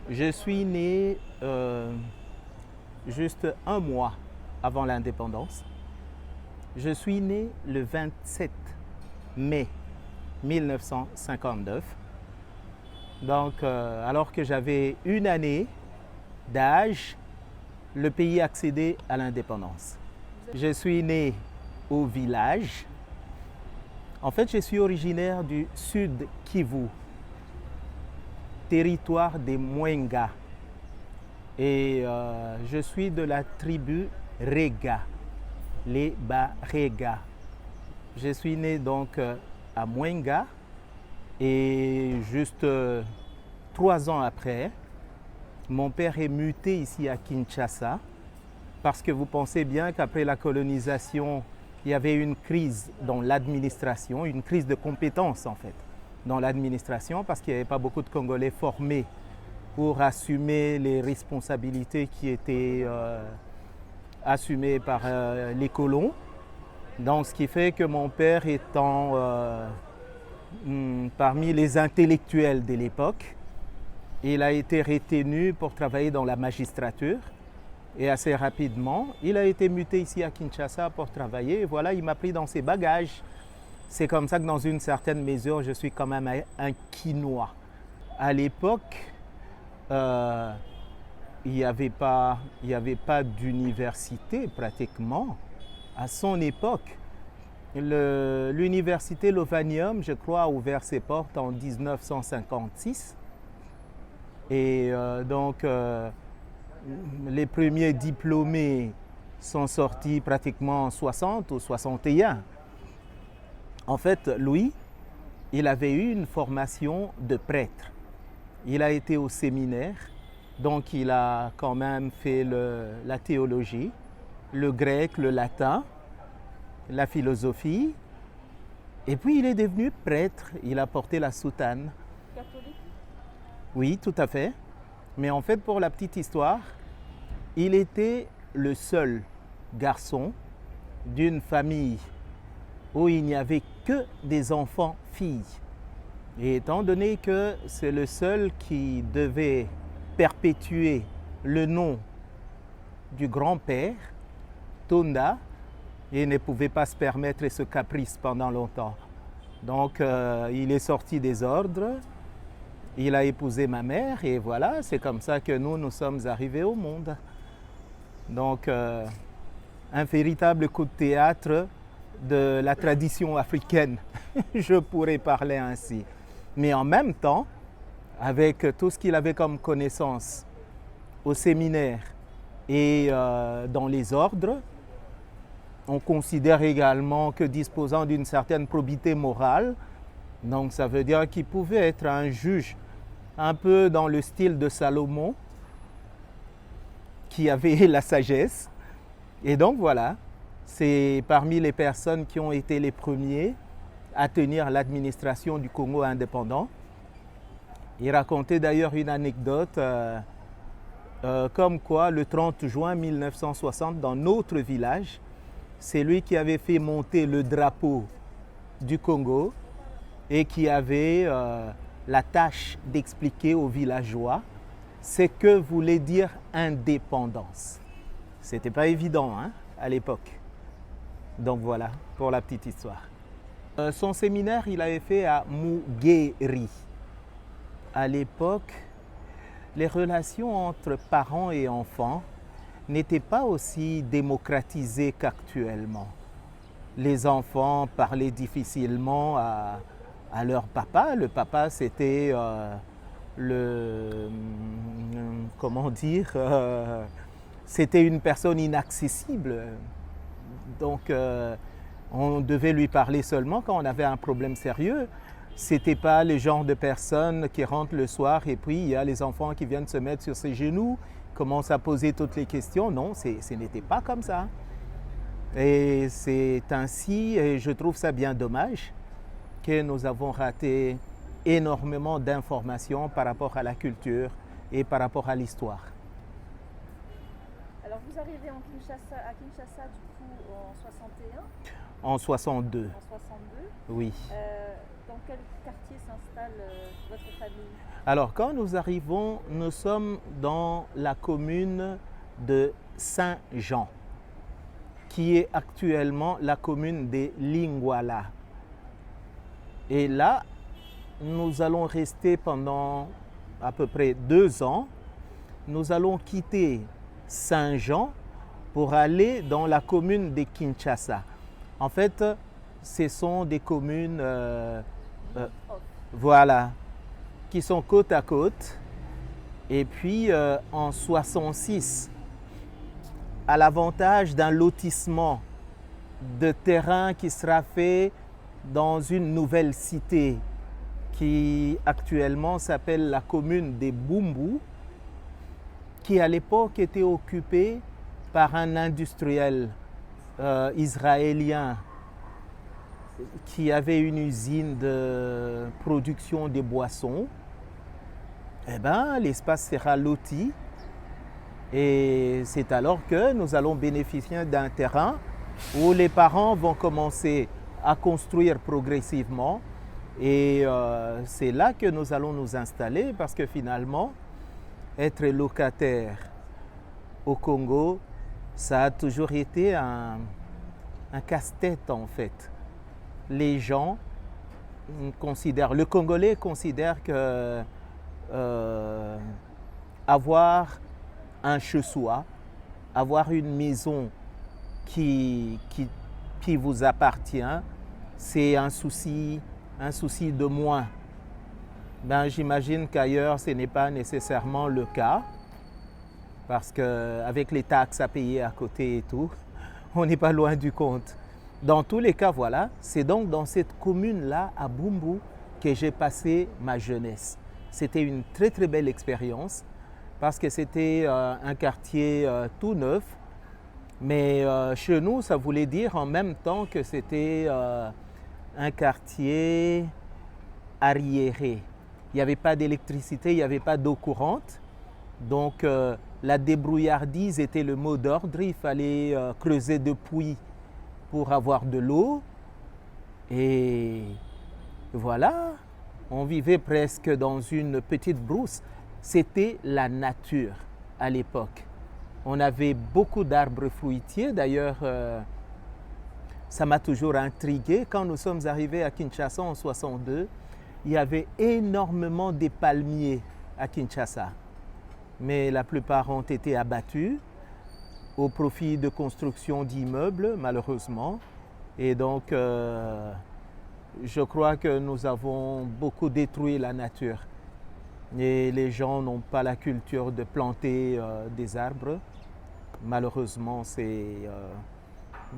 Je suis né juste un mois avant l'indépendance. Je suis né le 27 mai 1959. Donc, alors que j'avais une année d'âge, le pays accédait à l'indépendance. Je suis né au village. En fait, je suis originaire du sud Kivu, territoire des Mwenga. Et je suis de la tribu Rega, les Barega. Je suis né donc à Mwenga et juste 3 ans après, mon père est muté ici à Kinshasa parce que vous pensez bien qu'après la colonisation, il y avait une crise dans l'administration, une crise de compétences en fait dans l'administration parce qu'il n'y avait pas beaucoup de Congolais formés pour assumer les responsabilités qui étaient assumées par les colons. Donc, ce qui fait que mon père étant parmi les intellectuels de l'époque, il a été retenu pour travailler dans la magistrature. Et assez rapidement, il a été muté ici à Kinshasa pour travailler. Et voilà, il m'a pris dans ses bagages. C'est comme ça que dans une certaine mesure, je suis quand même un Kinois. À l'époque, il n'y avait pas d'université pratiquement. À son époque, l'université Lovanium, je crois, a ouvert ses portes en 1956. Et les premiers diplômés sont sortis pratiquement en 60 ou 61. En fait, Louis, il avait eu une formation de prêtre. Il a été au séminaire, donc il a quand même fait la théologie, le grec, le latin, la philosophie. Et puis il est devenu prêtre, il a porté la soutane. Catholique? Oui, tout à fait. Mais en fait, pour la petite histoire, il était le seul garçon d'une famille où il n'y avait que des enfants filles. Et étant donné que c'est le seul qui devait perpétuer le nom du grand-père, Tonda, il ne pouvait pas se permettre ce caprice pendant longtemps. Donc il est sorti des ordres, il a épousé ma mère et voilà, c'est comme ça que nous sommes arrivés au monde. Donc un véritable coup de théâtre de la tradition africaine, je pourrais parler ainsi. Mais en même temps, avec tout ce qu'il avait comme connaissance au séminaire et dans les ordres, on considère également que disposant d'une certaine probité morale, donc ça veut dire qu'il pouvait être un juge un peu dans le style de Salomon, qui avait la sagesse. Et donc voilà, c'est parmi les personnes qui ont été les premiers à tenir l'administration du Congo indépendant. Il racontait d'ailleurs une anecdote comme quoi le 30 juin 1960, dans notre village, c'est lui qui avait fait monter le drapeau du Congo et qui avait la tâche d'expliquer aux villageois ce que voulait dire indépendance. C'était pas évident hein, à l'époque. Donc voilà pour la petite histoire. Son séminaire, il avait fait à Mugeri. À l'époque, les relations entre parents et enfants n'étaient pas aussi démocratisées qu'actuellement. Les enfants parlaient difficilement à leur papa. Le papa, c'était c'était une personne inaccessible. Donc, on devait lui parler seulement quand on avait un problème sérieux. Ce n'était pas le genre de personne qui rentre le soir et puis il y a les enfants qui viennent se mettre sur ses genoux, commencent à poser toutes les questions. Non, ce n'était pas comme ça. Et c'est ainsi, et je trouve ça bien dommage, que nous avons raté énormément d'informations par rapport à la culture et par rapport à l'histoire. Alors vous arrivez à Kinshasa du coup en 61. en 62. En 62. Oui. Dans quel quartier s'installe votre famille? Alors, quand nous arrivons, nous sommes dans la commune de Saint-Jean, qui est actuellement la commune des Lingwala. Et là, nous allons rester pendant à peu près 2 ans. Nous allons quitter Saint-Jean pour aller dans la commune de Kinshasa. En fait, ce sont des communes voilà, qui sont côte à côte. Et puis en 66, à l'avantage d'un lotissement de terrain qui sera fait dans une nouvelle cité qui actuellement s'appelle la commune des Bumbu, qui à l'époque était occupée par un industriel israélien qui avait une usine de production de boissons. Eh bien, l'espace sera loti et c'est alors que nous allons bénéficier d'un terrain où les parents vont commencer à construire progressivement et c'est là que nous allons nous installer parce que finalement, être locataire au Congo, ça a toujours été un casse-tête en fait. Les gens considèrent, le Congolais considère que avoir un chez-soi, avoir une maison qui vous appartient, c'est un souci de moins. Ben, j'imagine qu'ailleurs, ce n'est pas nécessairement le cas, parce qu'avec les taxes à payer à côté et tout, on n'est pas loin du compte. Dans tous les cas, voilà, c'est donc dans cette commune-là, à Bumbu, que j'ai passé ma jeunesse. C'était une très très belle expérience, parce que c'était un quartier tout neuf, mais chez nous, ça voulait dire en même temps que c'était un quartier arriéré. Il n'y avait pas d'électricité, il n'y avait pas d'eau courante. Donc la débrouillardise était le mot d'ordre. Il fallait creuser des puits pour avoir de l'eau. Et voilà, on vivait presque dans une petite brousse. C'était la nature à l'époque. On avait beaucoup d'arbres fruitiers. D'ailleurs, ça m'a toujours intrigué. Quand nous sommes arrivés à Kinshasa en 62, il y avait énormément de palmiers à Kinshasa. Mais la plupart ont été abattus au profit de construction d'immeubles, malheureusement. Et donc, je crois que nous avons beaucoup détruit la nature. Et les gens n'ont pas la culture de planter des arbres. Malheureusement, c'est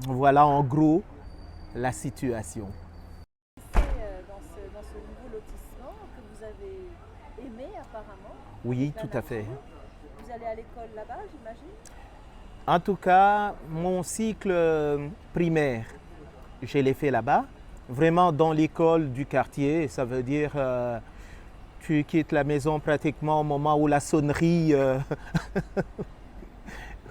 voilà en gros la situation. C'est dans ce nouveau lotissement que vous avez aimé apparemment. Oui, tout à fait. Vous allez à l'école là-bas, j'imagine? En tout cas, mon cycle primaire, je l'ai fait là-bas, vraiment dans l'école du quartier. Ça veut dire tu quittes la maison pratiquement au moment où la sonnerie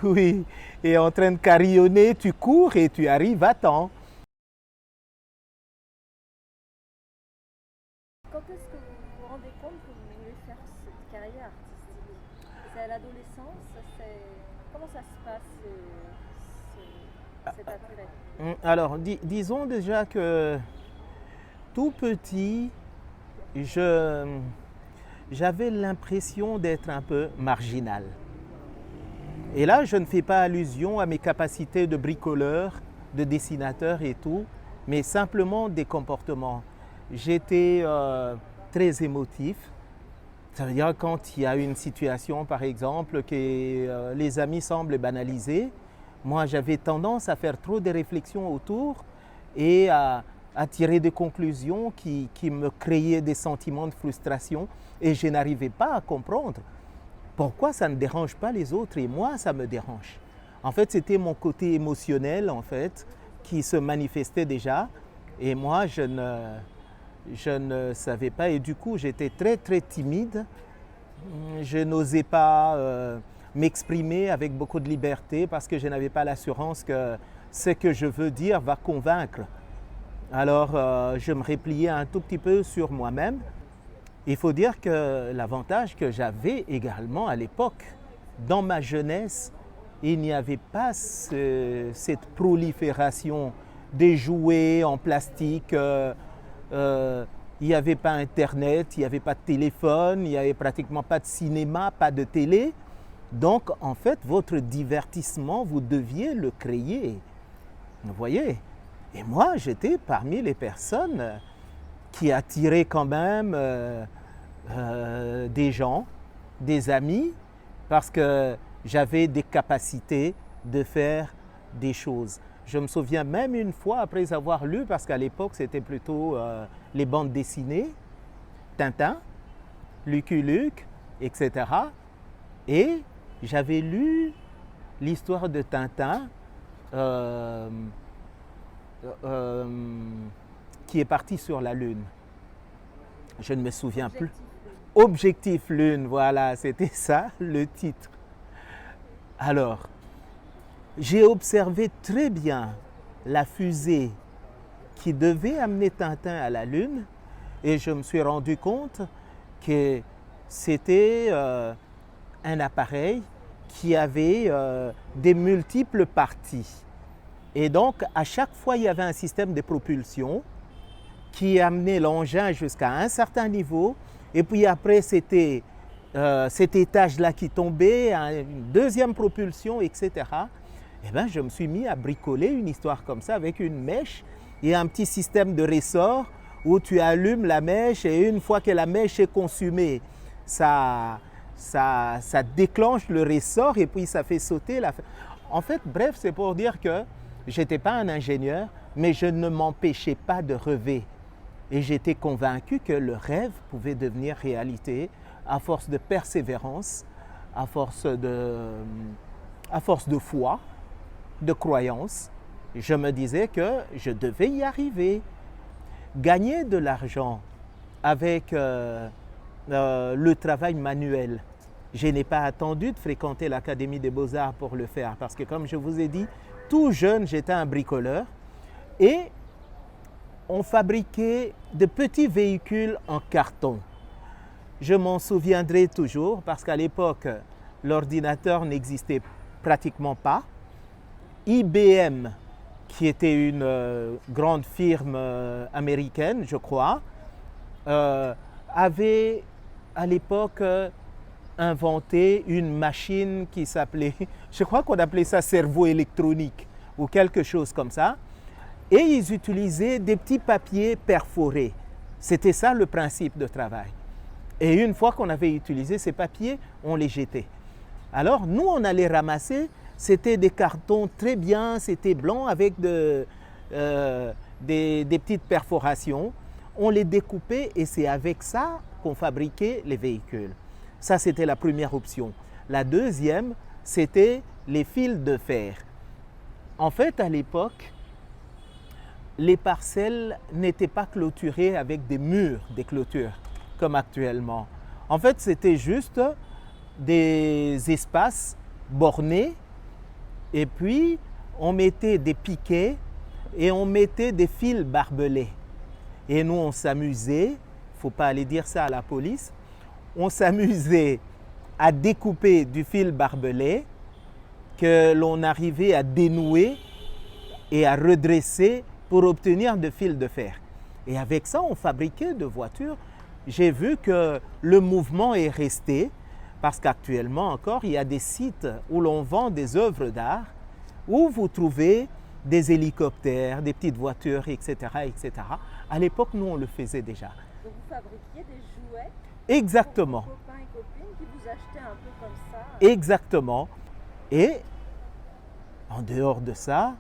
oui, est en train de carillonner, tu cours et tu arrives à temps. Quand est-ce que vous vous rendez compte que vous voulez faire cette carrière artistique? C'est à l'adolescence? Comment ça se passe cet attrait? Alors, disons déjà que tout petit, j'avais l'impression d'être un peu marginal. Et là, je ne fais pas allusion à mes capacités de bricoleur, de dessinateur et tout, mais simplement des comportements. J'étais très émotif. Ça veut dire quand il y a une situation, par exemple, que les amis semblent banaliser, moi j'avais tendance à faire trop de réflexions autour et à tirer des conclusions qui me créaient des sentiments de frustration et je n'arrivais pas à comprendre pourquoi ça ne dérange pas les autres et moi ça me dérange. En fait, c'était mon côté émotionnel en fait qui se manifestait déjà et moi je ne savais pas et du coup j'étais très très timide. Je n'osais pas m'exprimer avec beaucoup de liberté parce que je n'avais pas l'assurance que ce que je veux dire va convaincre. Alors, je me repliais un tout petit peu sur moi-même. Il faut dire que l'avantage que j'avais également à l'époque, dans ma jeunesse, il n'y avait pas cette prolifération des jouets en plastique. Il n'y avait pas Internet, il n'y avait pas de téléphone, il n'y avait pratiquement pas de cinéma, pas de télé. Donc, en fait, votre divertissement, vous deviez le créer. Vous voyez? Et moi, j'étais parmi les personnes qui attiraient quand même des gens, des amis, parce que j'avais des capacités de faire des choses. Je me souviens même une fois, après avoir lu, parce qu'à l'époque, c'était plutôt les bandes dessinées, Tintin, Lucky Luke, etc. Et j'avais lu l'histoire de Tintin qui est parti sur la Lune. Je ne me souviens plus. Objectif Lune, voilà, c'était ça le titre. Alors, j'ai observé très bien la fusée qui devait amener Tintin à la Lune et je me suis rendu compte que c'était un appareil qui avait des multiples parties. Et donc, à chaque fois, il y avait un système de propulsion qui amenait l'engin jusqu'à un certain niveau. Et puis après, c'était cet étage-là qui tombait, une deuxième propulsion, etc. Et bien, je me suis mis à bricoler une histoire comme ça avec une mèche et un petit système de ressort où tu allumes la mèche et une fois que la mèche est consumée, ça déclenche le ressort et puis ça fait sauter la... En fait, bref, c'est pour dire que je n'étais pas un ingénieur, mais je ne m'empêchais pas de rêver. Et j'étais convaincu que le rêve pouvait devenir réalité à force de persévérance, à force de foi, de croyance. Je me disais que je devais y arriver. Gagner de l'argent avec le travail manuel. Je n'ai pas attendu de fréquenter l'Académie des Beaux-Arts pour le faire parce que comme je vous ai dit, tout jeune, j'étais un bricoleur et on fabriquait de petits véhicules en carton. Je m'en souviendrai toujours parce qu'à l'époque, l'ordinateur n'existait pratiquement pas. IBM, qui était une grande firme américaine, je crois, avait à l'époque inventé une machine qui s'appelait, je crois qu'on appelait ça cerveau électronique ou quelque chose comme ça. Et ils utilisaient des petits papiers perforés. C'était ça le principe de travail. Et une fois qu'on avait utilisé ces papiers, on les jetait. Alors nous, on allait ramasser, c'était des cartons très bien, c'était blanc avec des petites perforations. On les découpait et c'est avec ça qu'on fabriquait les véhicules. Ça, c'était la première option. La deuxième, c'était les fils de fer. En fait, à l'époque, les parcelles n'étaient pas clôturées avec des murs, des clôtures, comme actuellement. En fait, c'était juste des espaces bornés et puis on mettait des piquets et on mettait des fils barbelés. Et nous, on s'amusait, il ne faut pas aller dire ça à la police, on s'amusait à découper du fil barbelé que l'on arrivait à dénouer et à redresser pour obtenir des fils de fer. Et avec ça, on fabriquait des voitures. J'ai vu que le mouvement est resté parce qu'actuellement encore, il y a des sites où l'on vend des œuvres d'art où vous trouvez des hélicoptères, des petites voitures, etc., etc. À l'époque, nous, on le faisait déjà. Donc vous fabriquiez des jouets Exactement. pour vos copains et copines qui vous achetaient un peu comme ça. Exactement. Et en dehors de ça,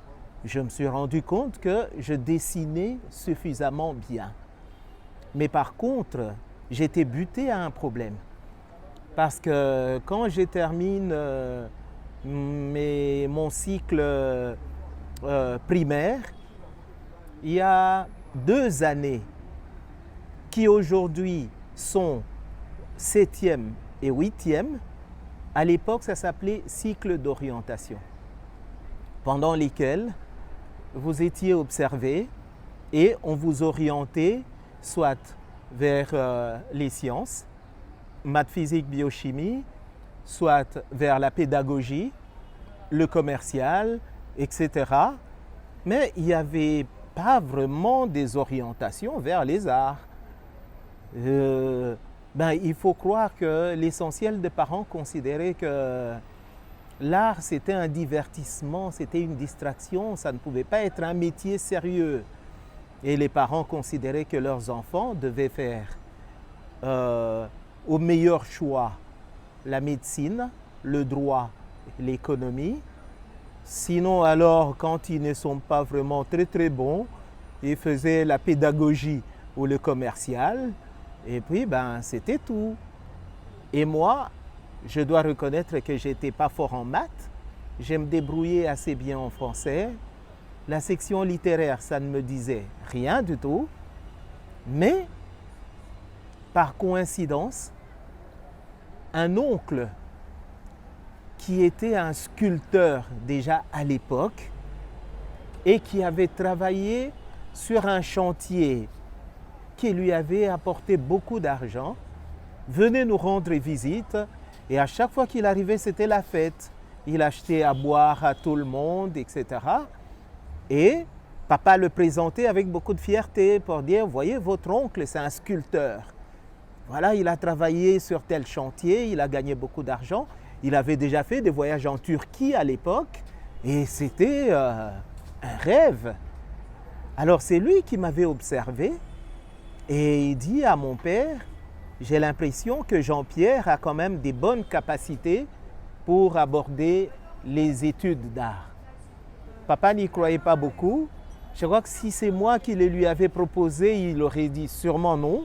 je me suis rendu compte que je dessinais suffisamment bien. Mais par contre, j'étais buté à un problème. Parce que quand je termine mon cycle primaire, il y a 2 années qui aujourd'hui sont 7e et 8e. À l'époque, ça s'appelait cycle d'orientation, pendant lesquels vous étiez observé et on vous orientait soit vers les sciences, maths, physique, biochimie, soit vers la pédagogie, le commercial, etc. Mais il n'y avait pas vraiment des orientations vers les arts. Il faut croire que l'essentiel des parents considérait que l'art, c'était un divertissement, c'était une distraction, ça ne pouvait pas être un métier sérieux. Et les parents considéraient que leurs enfants devaient faire au meilleur choix la médecine, le droit, l'économie. Sinon, alors, quand ils ne sont pas vraiment très très bons, ils faisaient la pédagogie ou le commercial. Et puis, c'était tout. Et moi, je dois reconnaître que je n'étais pas fort en maths. Je me débrouillais assez bien en français. La section littéraire, ça ne me disait rien du tout. Mais, par coïncidence, un oncle qui était un sculpteur déjà à l'époque et qui avait travaillé sur un chantier qui lui avait apporté beaucoup d'argent, venait nous rendre visite et à chaque fois qu'il arrivait, c'était la fête. Il achetait à boire à tout le monde, etc. Et papa le présentait avec beaucoup de fierté pour dire, voyez, votre oncle, c'est un sculpteur. Voilà, il a travaillé sur tel chantier, il a gagné beaucoup d'argent. Il avait déjà fait des voyages en Turquie à l'époque et c'était un rêve. Alors c'est lui qui m'avait observé et il dit à mon père, j'ai l'impression que Jean-Pierre a quand même des bonnes capacités pour aborder les études d'art. Papa n'y croyait pas beaucoup. Je crois que si c'est moi qui le lui avais proposé, il aurait dit sûrement non.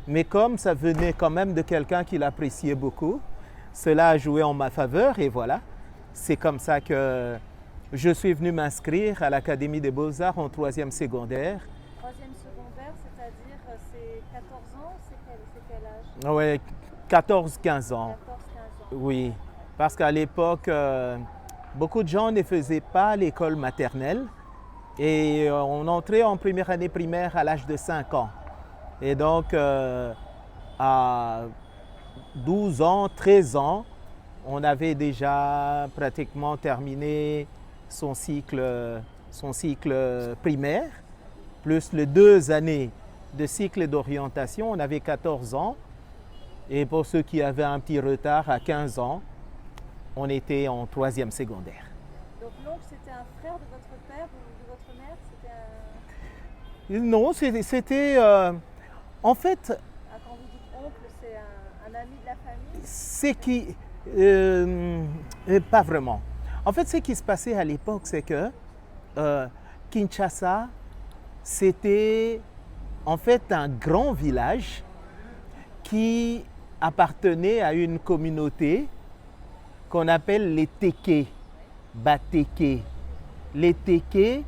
Mais comme ça venait quand même de quelqu'un qu'il appréciait beaucoup, cela a joué en ma faveur et voilà. C'est comme ça que je suis venu m'inscrire à l'Académie des Beaux-Arts en 3e secondaire. 3e secondaire, c'est-à-dire c'est 14 ans, c'est quel âge? Oui, 14-15 ans. 14-15 ans. Oui, parce qu'à l'époque, beaucoup de gens ne faisaient pas l'école maternelle et on entrait en première année primaire à l'âge de 5 ans. Et donc, à 12 ans, 13 ans, on avait déjà pratiquement terminé son cycle primaire, plus les 2 années de cycle d'orientation, on avait 14 ans. Et pour ceux qui avaient un petit retard, à 15 ans, on était en 3e secondaire. Donc l'oncle, c'était un frère de votre père ou de votre mère? Non, c'était en fait, Quand vous dites oncle, c'est un ami de la famille? c'est qui... pas vraiment. En fait, ce qui se passait à l'époque, c'est que Kinshasa, c'était en fait un grand village qui appartenait à une communauté qu'on appelle les Téké, Batéké. Les Téké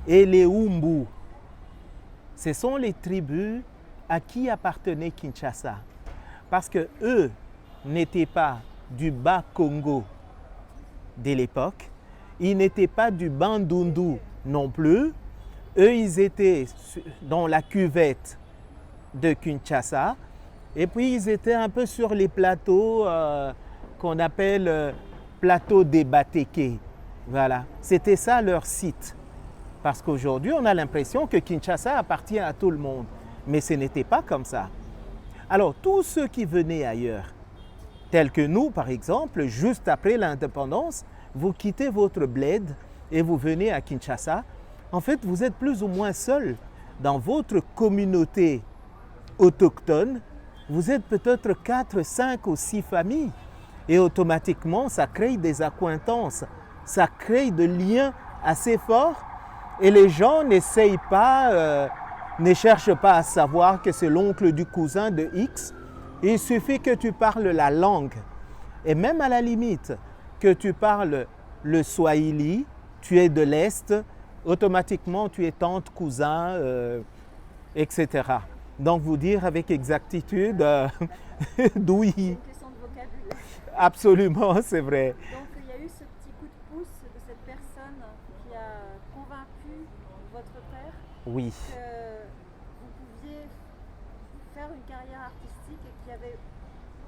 et les Umbu. Ce sont les tribus à qui appartenait Kinshasa. Parce que eux n'étaient pas du Bas-Congo de l'époque, ils n'étaient pas du Bandundu non plus. Eux, ils étaient dans la cuvette de Kinshasa et puis ils étaient un peu sur les plateaux qu'on appelle plateau des Batéké. Voilà, c'était ça leur site. Parce qu'aujourd'hui, on a l'impression que Kinshasa appartient à tout le monde. Mais ce n'était pas comme ça. Alors, tous ceux qui venaient ailleurs, tels que nous, par exemple, juste après l'indépendance, vous quittez votre bled et vous venez à Kinshasa. En fait, vous êtes plus ou moins seul dans votre communauté autochtone. Vous êtes peut-être 4, 5 ou 6 familles. Et automatiquement, ça crée des accointances. Ça crée des liens assez forts. Et les gens n'essayent pas, ne cherchent pas à savoir que c'est l'oncle du cousin de X. Il suffit que tu parles la langue. Et même à la limite, que tu parles le Swahili, tu es de l'Est, automatiquement tu es tante, cousin, etc. Donc vous dire avec exactitude d'où il... C'est une question de vocabulaire. Absolument, c'est vrai. Donc il y a eu ce petit coup de pouce de cette personne qui a convaincu Oui. que vous pouviez faire une carrière artistique et qu'il y avait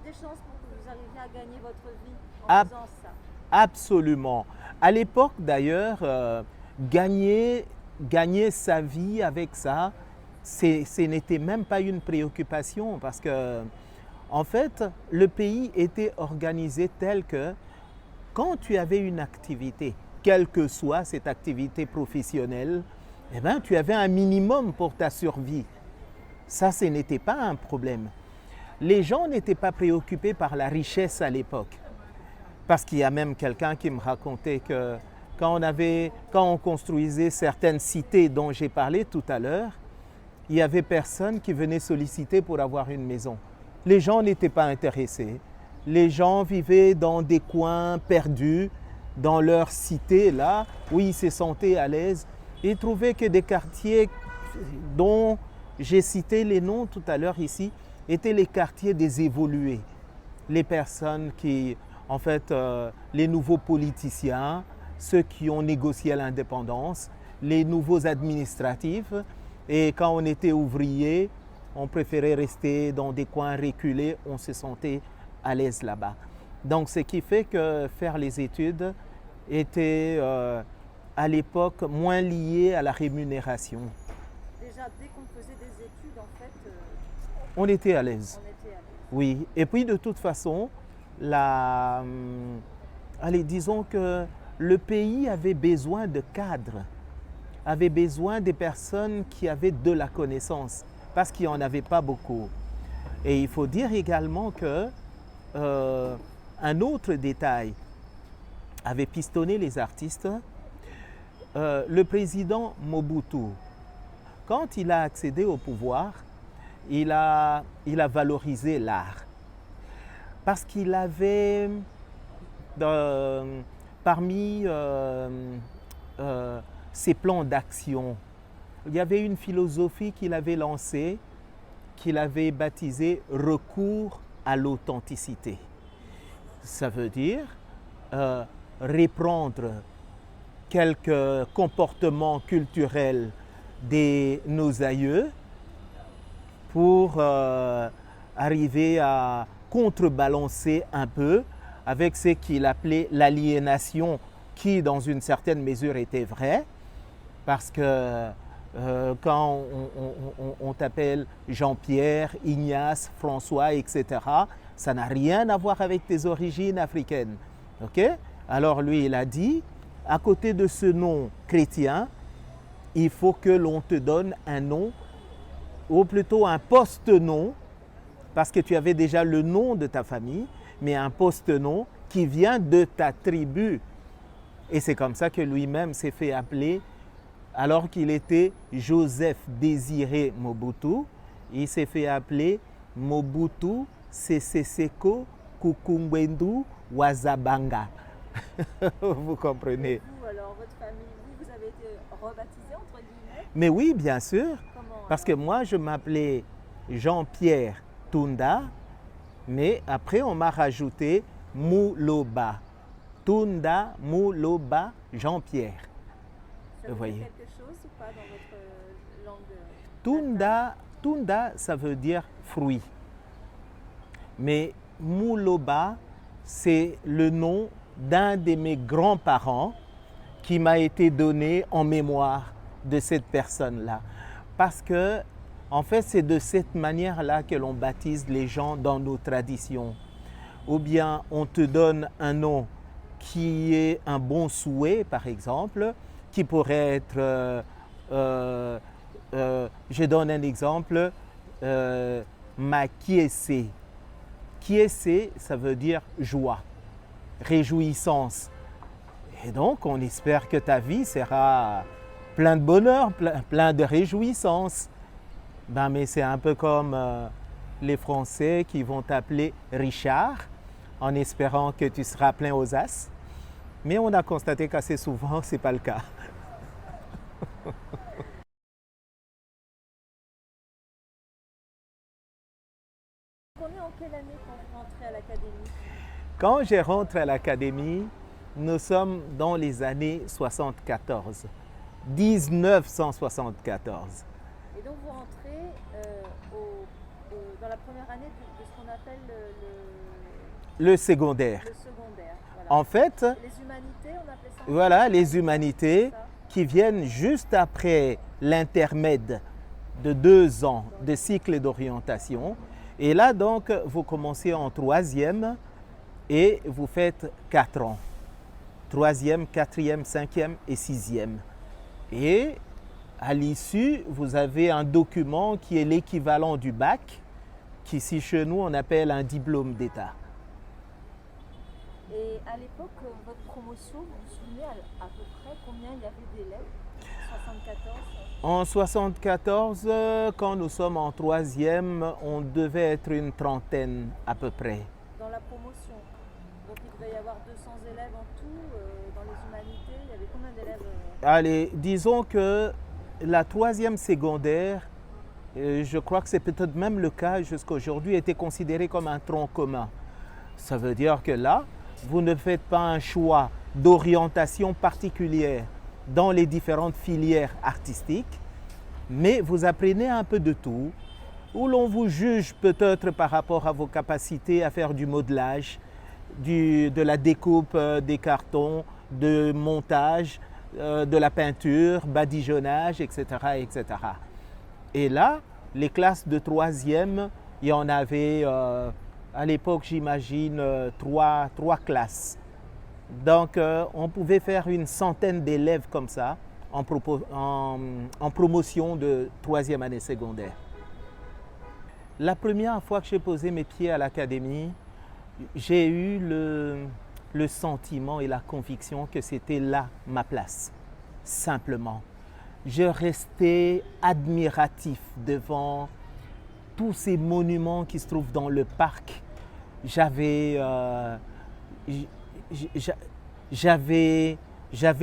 des chances pour que vous arriviez à gagner votre vie en Ab- faisant ça. Absolument. À l'époque, d'ailleurs, gagner sa vie avec ça, ce n'était même pas une préoccupation parce que, en fait, le pays était organisé tel que quand tu avais une activité, quelle que soit cette activité professionnelle, eh ben, tu avais un minimum pour ta survie. Ça, ce n'était pas un problème. Les gens n'étaient pas préoccupés par la richesse à l'époque. Parce qu'il y a même quelqu'un qui me racontait que quand on construisait certaines cités dont j'ai parlé tout à l'heure, il y avait personne qui venait solliciter pour avoir une maison. Les gens n'étaient pas intéressés. Les gens vivaient dans des coins perdus, dans leur cité, là, où ils se sentaient à l'aise. Ils trouvaient que des quartiers dont j'ai cité les noms tout à l'heure ici étaient les quartiers des évolués. Les personnes qui, en fait, les nouveaux politiciens, ceux qui ont négocié l'indépendance, les nouveaux administratifs. Et quand on était ouvrier, on préférait rester dans des coins reculés, on se sentait à l'aise là-bas. Donc, ce qui fait que faire les études était à l'époque moins lié à la rémunération. Déjà, dès qu'on faisait des études, en fait, On était à l'aise. on était à l'aise. Oui. Et puis, de toute façon, disons que le pays avait besoin de cadres, avait besoin des personnes qui avaient de la connaissance, parce qu'il n'y en avait pas beaucoup. Et il faut dire également que un autre détail avait pistonné les artistes. Le président Mobutu, quand il a accédé au pouvoir, il a valorisé l'art. Parce qu'il avait, parmi ses plans d'action, il y avait une philosophie qu'il avait lancée, qu'il avait baptisée « recours à l'authenticité ». Ça veut dire reprendre quelques comportements culturels de nos aïeux pour arriver à contrebalancer un peu avec ce qu'il appelait l'aliénation, qui dans une certaine mesure était vrai, parce que quand on t'appelle Jean-Pierre, Ignace, François, etc., ça n'a rien à voir avec tes origines africaines. Okay? Alors lui, il a dit, à côté de ce nom chrétien, il faut que l'on te donne un nom, ou plutôt un post-nom, parce que tu avais déjà le nom de ta famille, mais un post-nom qui vient de ta tribu. Et c'est comme ça que lui-même s'est fait appeler, alors qu'il était Joseph Désiré Mobutu, il s'est fait appeler Mobutu Sese Seko Kukumbwendu Wazabanga. Vous comprenez? Vous, alors, votre famille, vous avez été rebaptisé, entre guillemets? Mais oui, bien sûr, Comment parce que moi, je m'appelais Jean-Pierre Tunda, mais après, on m'a rajouté Mouloba. Tunda, Mouloba, Jean-Pierre. ça vous veut dire voyez. quelque chose ou pas dans votre langue? Tunda, Tunda, ça veut dire fruit. Mais Mouloba, c'est le nom d'un de mes grands-parents qui m'a été donné en mémoire de cette personne-là. Parce que, en fait, c'est de cette manière-là que l'on baptise les gens dans nos traditions. Ou bien on te donne un nom qui est un bon souhait, par exemple, qui pourrait être, je donne un exemple, Makiese. Kiese, ça veut dire joie, réjouissance. Et donc, on espère que ta vie sera plein de bonheur, plein de réjouissance. Ben, mais c'est un peu comme les Français qui vont t'appeler Richard, en espérant que tu seras plein aux as. Mais on a constaté qu'assez souvent, ce n'est pas le cas. On est en quelle année quand vous rentrez à l'académie? Quand je rentre à l'académie, nous sommes dans les années 74. 1974. Et donc vous rentrez dans la première année de ce qu'on appelle Le secondaire. le secondaire. Voilà. En fait, Les humanités, on appelait ça. voilà les humanités Ça. qui viennent juste après l'intermède de 2 ans de cycle d'orientation. Et là, donc, vous commencez en 3e et vous faites 4 ans. 3e, 4e, 5e et 6e. Et à l'issue, vous avez un document qui est l'équivalent du bac, qu'ici chez nous, on appelle un diplôme d'État. Et à l'époque, votre promotion, vous vous souvenez à peu près combien il y avait d'élèves? 74. En 1974, quand nous sommes en 3e, on devait être une trentaine à peu près. Dans la promotion. Donc il devait y avoir 200 élèves en tout. Dans les humanités, il y avait combien d'élèves Allez, disons que la 3e secondaire, je crois que c'est peut-être même le cas jusqu'à aujourd'hui, était considéré comme un tronc commun. Ça veut dire que là, vous ne faites pas un choix d'orientation particulière dans les différentes filières artistiques, mais vous apprenez un peu de tout, où l'on vous juge peut-être par rapport à vos capacités à faire du modelage, de la découpe des cartons, de montage, de la peinture, badigeonnage, etc., etc. Et là, les classes de 3e, il y en avait à l'époque, j'imagine, 3 classes. Donc, on pouvait faire une centaine d'élèves comme ça en promotion de 3e année secondaire. La première fois que j'ai posé mes pieds à l'académie, j'ai eu le sentiment et la conviction que c'était là ma place, simplement. Je restais admiratif devant tous ces monuments qui se trouvent dans le parc. J'avais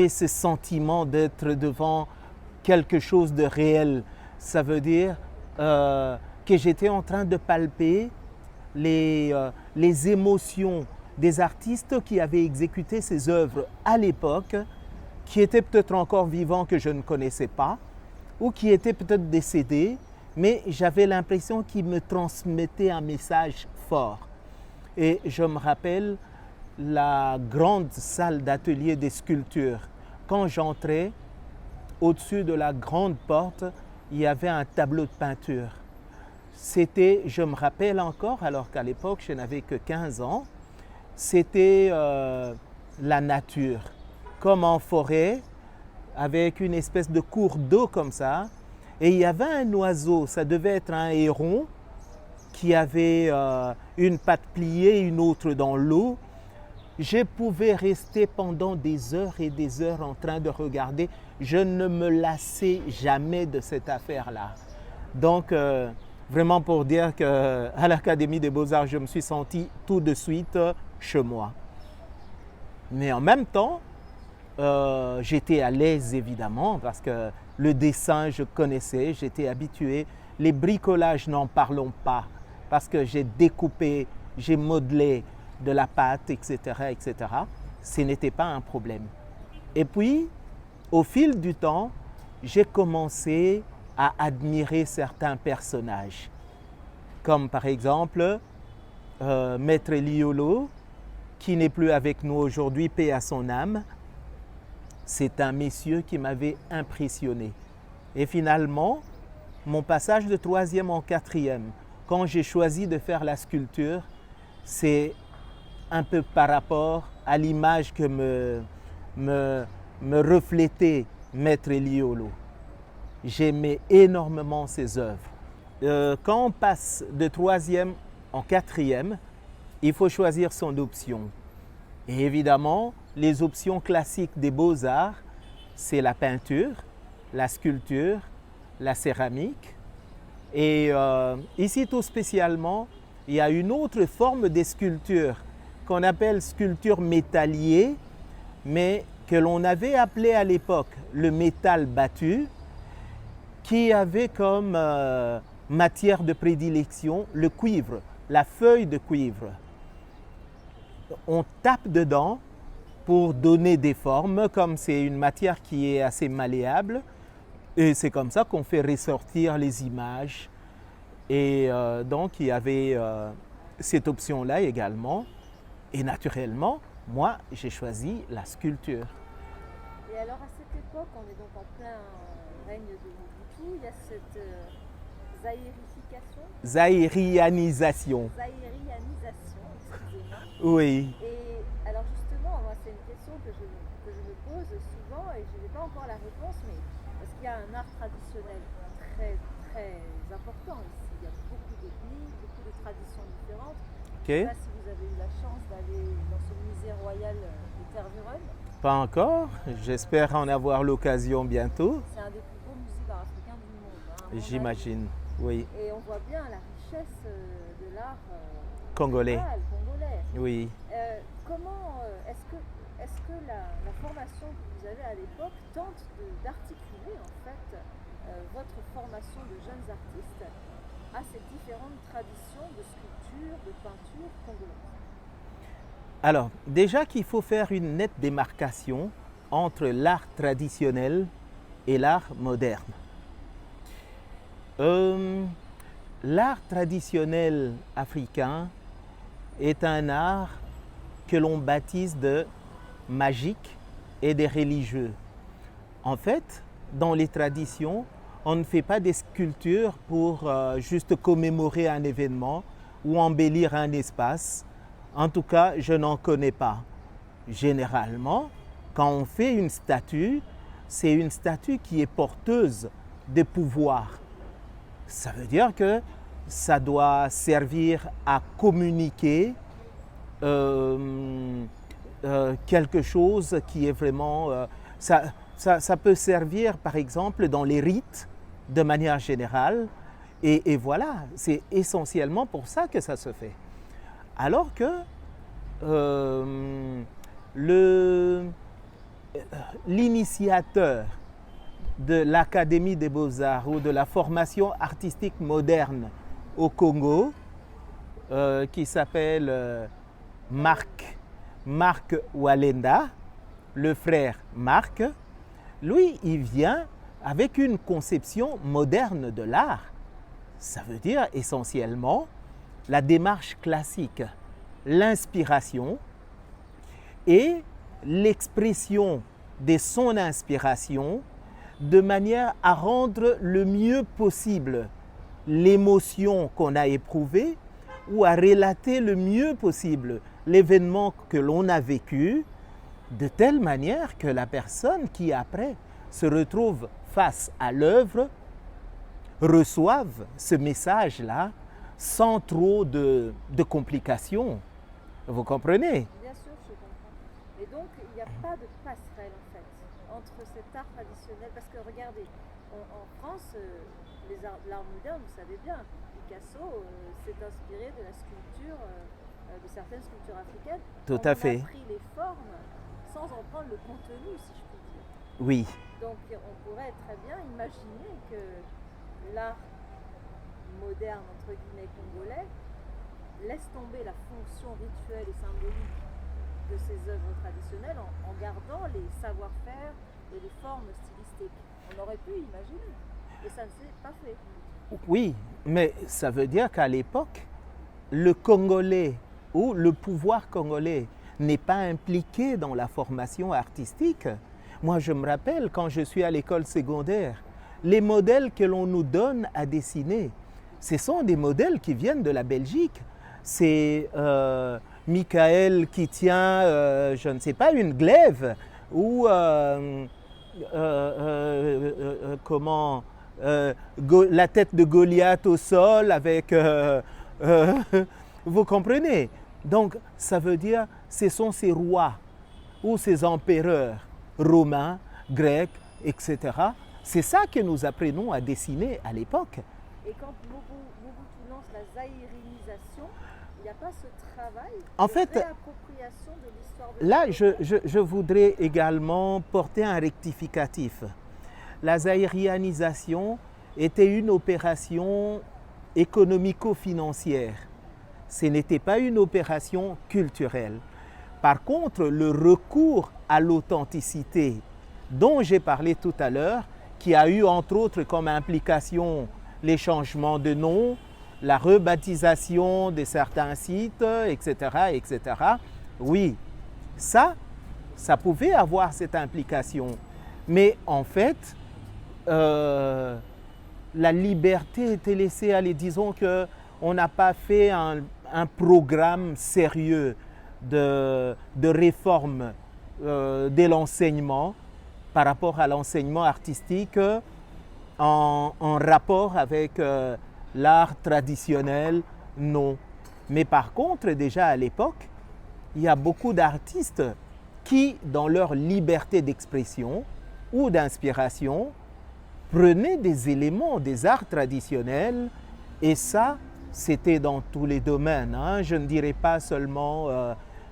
ce sentiment d'être devant quelque chose de réel. Ça veut dire que j'étais en train de palper les émotions des artistes qui avaient exécuté ces œuvres à l'époque, qui étaient peut-être encore vivants que je ne connaissais pas, ou qui étaient peut-être décédés, mais j'avais l'impression qu'ils me transmettaient un message fort. Et je me rappelle la grande salle d'atelier des sculptures. Quand j'entrais, au-dessus de la grande porte, il y avait un tableau de peinture. C'était, je me rappelle encore, alors qu'à l'époque je n'avais que 15 ans, c'était la nature, comme en forêt, avec une espèce de cours d'eau comme ça. Et il y avait un oiseau, ça devait être un héron, qui avait une patte pliée, une autre dans l'eau. Je pouvais rester pendant des heures et des heures en train de regarder. Je ne me lassais jamais de cette affaire-là. Donc, vraiment pour dire qu'à l'Académie des Beaux-Arts, je me suis senti tout de suite chez moi. Mais en même temps, j'étais à l'aise évidemment parce que le dessin, je connaissais, j'étais habitué. Les bricolages, n'en parlons pas parce que j'ai découpé, j'ai modelé de la pâte, etc., etc. Ce n'était pas un problème. Et puis, au fil du temps, j'ai commencé à admirer certains personnages, comme par exemple Maître Liolo, qui n'est plus avec nous aujourd'hui, paix à son âme. C'est un monsieur qui m'avait impressionné. Et finalement, mon passage de 3e en 4e, quand j'ai choisi de faire la sculpture, c'est un peu par rapport à l'image que me reflétait Maître Liolo. J'aimais énormément ses œuvres. Quand on passe de 3e en 4e, il faut choisir son option. Et évidemment, les options classiques des beaux-arts, c'est la peinture, la sculpture, la céramique. Et ici, tout spécialement, il y a une autre forme de sculpture qu'on appelle sculpture métallier, mais que l'on avait appelé à l'époque le métal battu, qui avait comme matière de prédilection le cuivre, la feuille de cuivre. On tape dedans pour donner des formes, comme c'est une matière qui est assez malléable. Et c'est comme ça qu'on fait ressortir les images. Et donc, il y avait cette option-là également. Et naturellement, moi, j'ai choisi la sculpture. Et alors, à cette époque, on est donc en plein règne de Mobutu, il y a cette zaïrification, Zaïrianisation. zaïrianisation, excusez-moi. Oui. Et alors, justement, moi, c'est une question que je me pose souvent et je n'ai pas encore la réponse, mais parce qu'il y a un art traditionnel très, très important ici. Il y a beaucoup d'ethnies, beaucoup de traditions différentes. OK. Je ne sais pas si vous avez eu la chance d'aller dans ce musée royal de Tervuren. Pas encore. J'espère en avoir l'occasion bientôt. C'est un des plus beaux musées d'art africain du monde, hein, à mon J'imagine. Oui. avis. Et on voit bien la richesse de l'art Congolais. local, congolais. Oui. Comment est-ce que la formation que vous avez à l'époque tente d'articuler en fait votre formation de jeunes artistes à ces différentes traditions de sculpture, de peinture congolaise? Alors, déjà qu'il faut faire une nette démarcation entre l'art traditionnel et l'art moderne. L'art traditionnel africain est un art que l'on baptise de magique et des religieux. En fait, dans les traditions, on ne fait pas des sculptures pour juste commémorer un événement ou embellir un espace. En tout cas, je n'en connais pas. Généralement, quand on fait une statue, c'est une statue qui est porteuse de pouvoir. Ça veut dire que ça doit servir à communiquer quelque chose qui est vraiment... ça peut servir, par exemple, dans les rites, de manière générale. Et voilà, c'est essentiellement pour ça que ça se fait. Alors que l'initiateur de l'Académie des Beaux-Arts ou de la formation artistique moderne au Congo, qui s'appelle Marc Walenda, le frère Marc, lui, il vient avec une conception moderne de l'art. Ça veut dire essentiellement la démarche classique, l'inspiration et l'expression de son inspiration de manière à rendre le mieux possible l'émotion qu'on a éprouvée ou à relater le mieux possible l'événement que l'on a vécu de telle manière que la personne qui après se retrouve face à l'œuvre reçoive ce message-là sans trop de complications. Vous comprenez? Bien sûr, je comprends. Et donc, il n'y a pas de passerelle en fait entre cet art traditionnel, parce que regardez, en France, l'art moderne, vous savez bien, Picasso s'est inspiré de la sculpture, de certaines sculptures africaines. Tout à fait. On a pris les formes sans en prendre le contenu, si je puis dire. Oui. Donc, on pourrait très bien imaginer que l'art moderne, entre guillemets, congolais, laisse tomber la fonction rituelle et symbolique de ces œuvres traditionnelles en gardant les savoir-faire et les formes stylistiques. On aurait pu imaginer, mais ça ne s'est pas fait. Oui, mais ça veut dire qu'à l'époque, le Congolais ou le pouvoir congolais n'est pas impliqué dans la formation artistique. Moi, je me rappelle quand je suis à l'école secondaire, les modèles que l'on nous donne à dessiner, ce sont des modèles qui viennent de la Belgique. C'est Michael qui tient, je ne sais pas, une glaive ou comment la tête de Goliath au sol avec... vous comprenez? Donc, ça veut dire ce sont ces rois ou ces empereurs romains, grecs, etc. C'est ça que nous apprenons à dessiner à l'époque. Et quand Mobutu lance la zaïrinisation, il n'y a pas ce travail en de fait, réappropriation de l'histoire de là, je voudrais également porter un rectificatif. La zaïrianisation était une opération économico-financière. Ce n'était pas une opération culturelle. Par contre, le recours à l'authenticité dont j'ai parlé tout à l'heure, qui a eu entre autres comme implication les changements de nom, la rebaptisation de certains sites, etc., etc. Oui, ça pouvait avoir cette implication. Mais en fait, la liberté était laissée aller. Disons qu'on n'a pas fait un programme sérieux de réforme de l'enseignement par rapport à l'enseignement artistique en rapport avec l'art traditionnel, non. Mais par contre, déjà à l'époque, il y a beaucoup d'artistes qui, dans leur liberté d'expression ou d'inspiration, prenaient des éléments des arts traditionnels, et ça, c'était dans tous les domaines. Je ne dirais pas seulement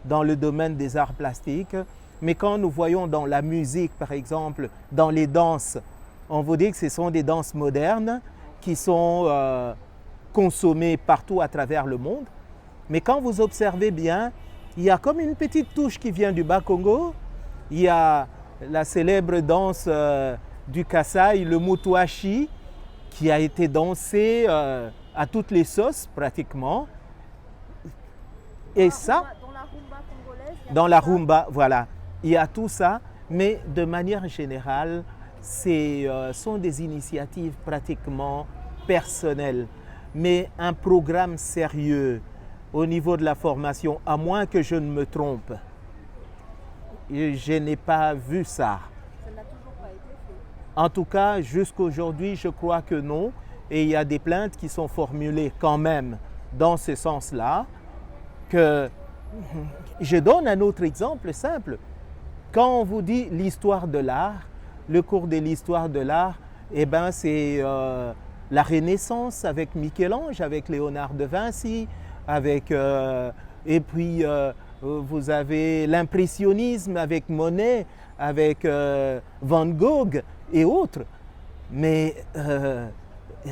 dans le domaine des arts plastiques, mais quand nous voyons dans la musique, par exemple, dans les danses, on vous dit que ce sont des danses modernes qui sont consommées partout à travers le monde. Mais quand vous observez bien, il y a comme une petite touche qui vient du Bas-Congo. Il y a la célèbre danse du Kasaï, le Mutuashi, qui a été dansée à toutes les sauces pratiquement. Et ça, dans la rumba congolaise, dans la rumba, voilà, il y a tout ça, mais de manière générale, ce sont des initiatives pratiquement personnelles. Mais un programme sérieux au niveau de la formation, à moins que je ne me trompe, je n'ai pas vu ça. Ça n'a toujours pas été fait. En tout cas, jusqu'aujourd'hui, je crois que non. Et il y a des plaintes qui sont formulées quand même dans ce sens-là. Je donne un autre exemple simple. Quand on vous dit l'histoire de l'art, le cours de l'histoire de l'art, eh ben c'est la Renaissance avec Michel-Ange, avec Léonard de Vinci, et puis vous avez l'impressionnisme avec Monet, avec Van Gogh et autres. Mais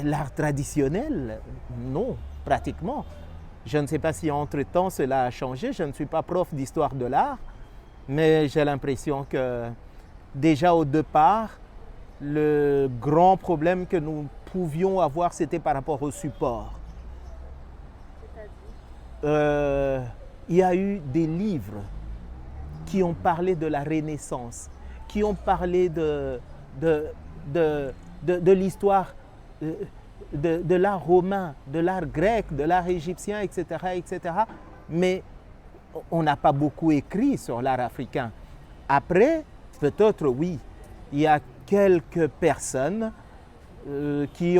l'art traditionnel, non, pratiquement. Je ne sais pas si entre-temps cela a changé, je ne suis pas prof d'histoire de l'art, mais j'ai l'impression que déjà au départ, le grand problème que nous pouvions avoir, c'était par rapport au support. Il y a eu des livres qui ont parlé de la Renaissance, qui ont parlé de l'histoire de l'art romain, de l'art grec, de l'art égyptien, etc., etc. Mais on n'a pas beaucoup écrit sur l'art africain. Après, peut-être oui, il y a quelques personnes qui,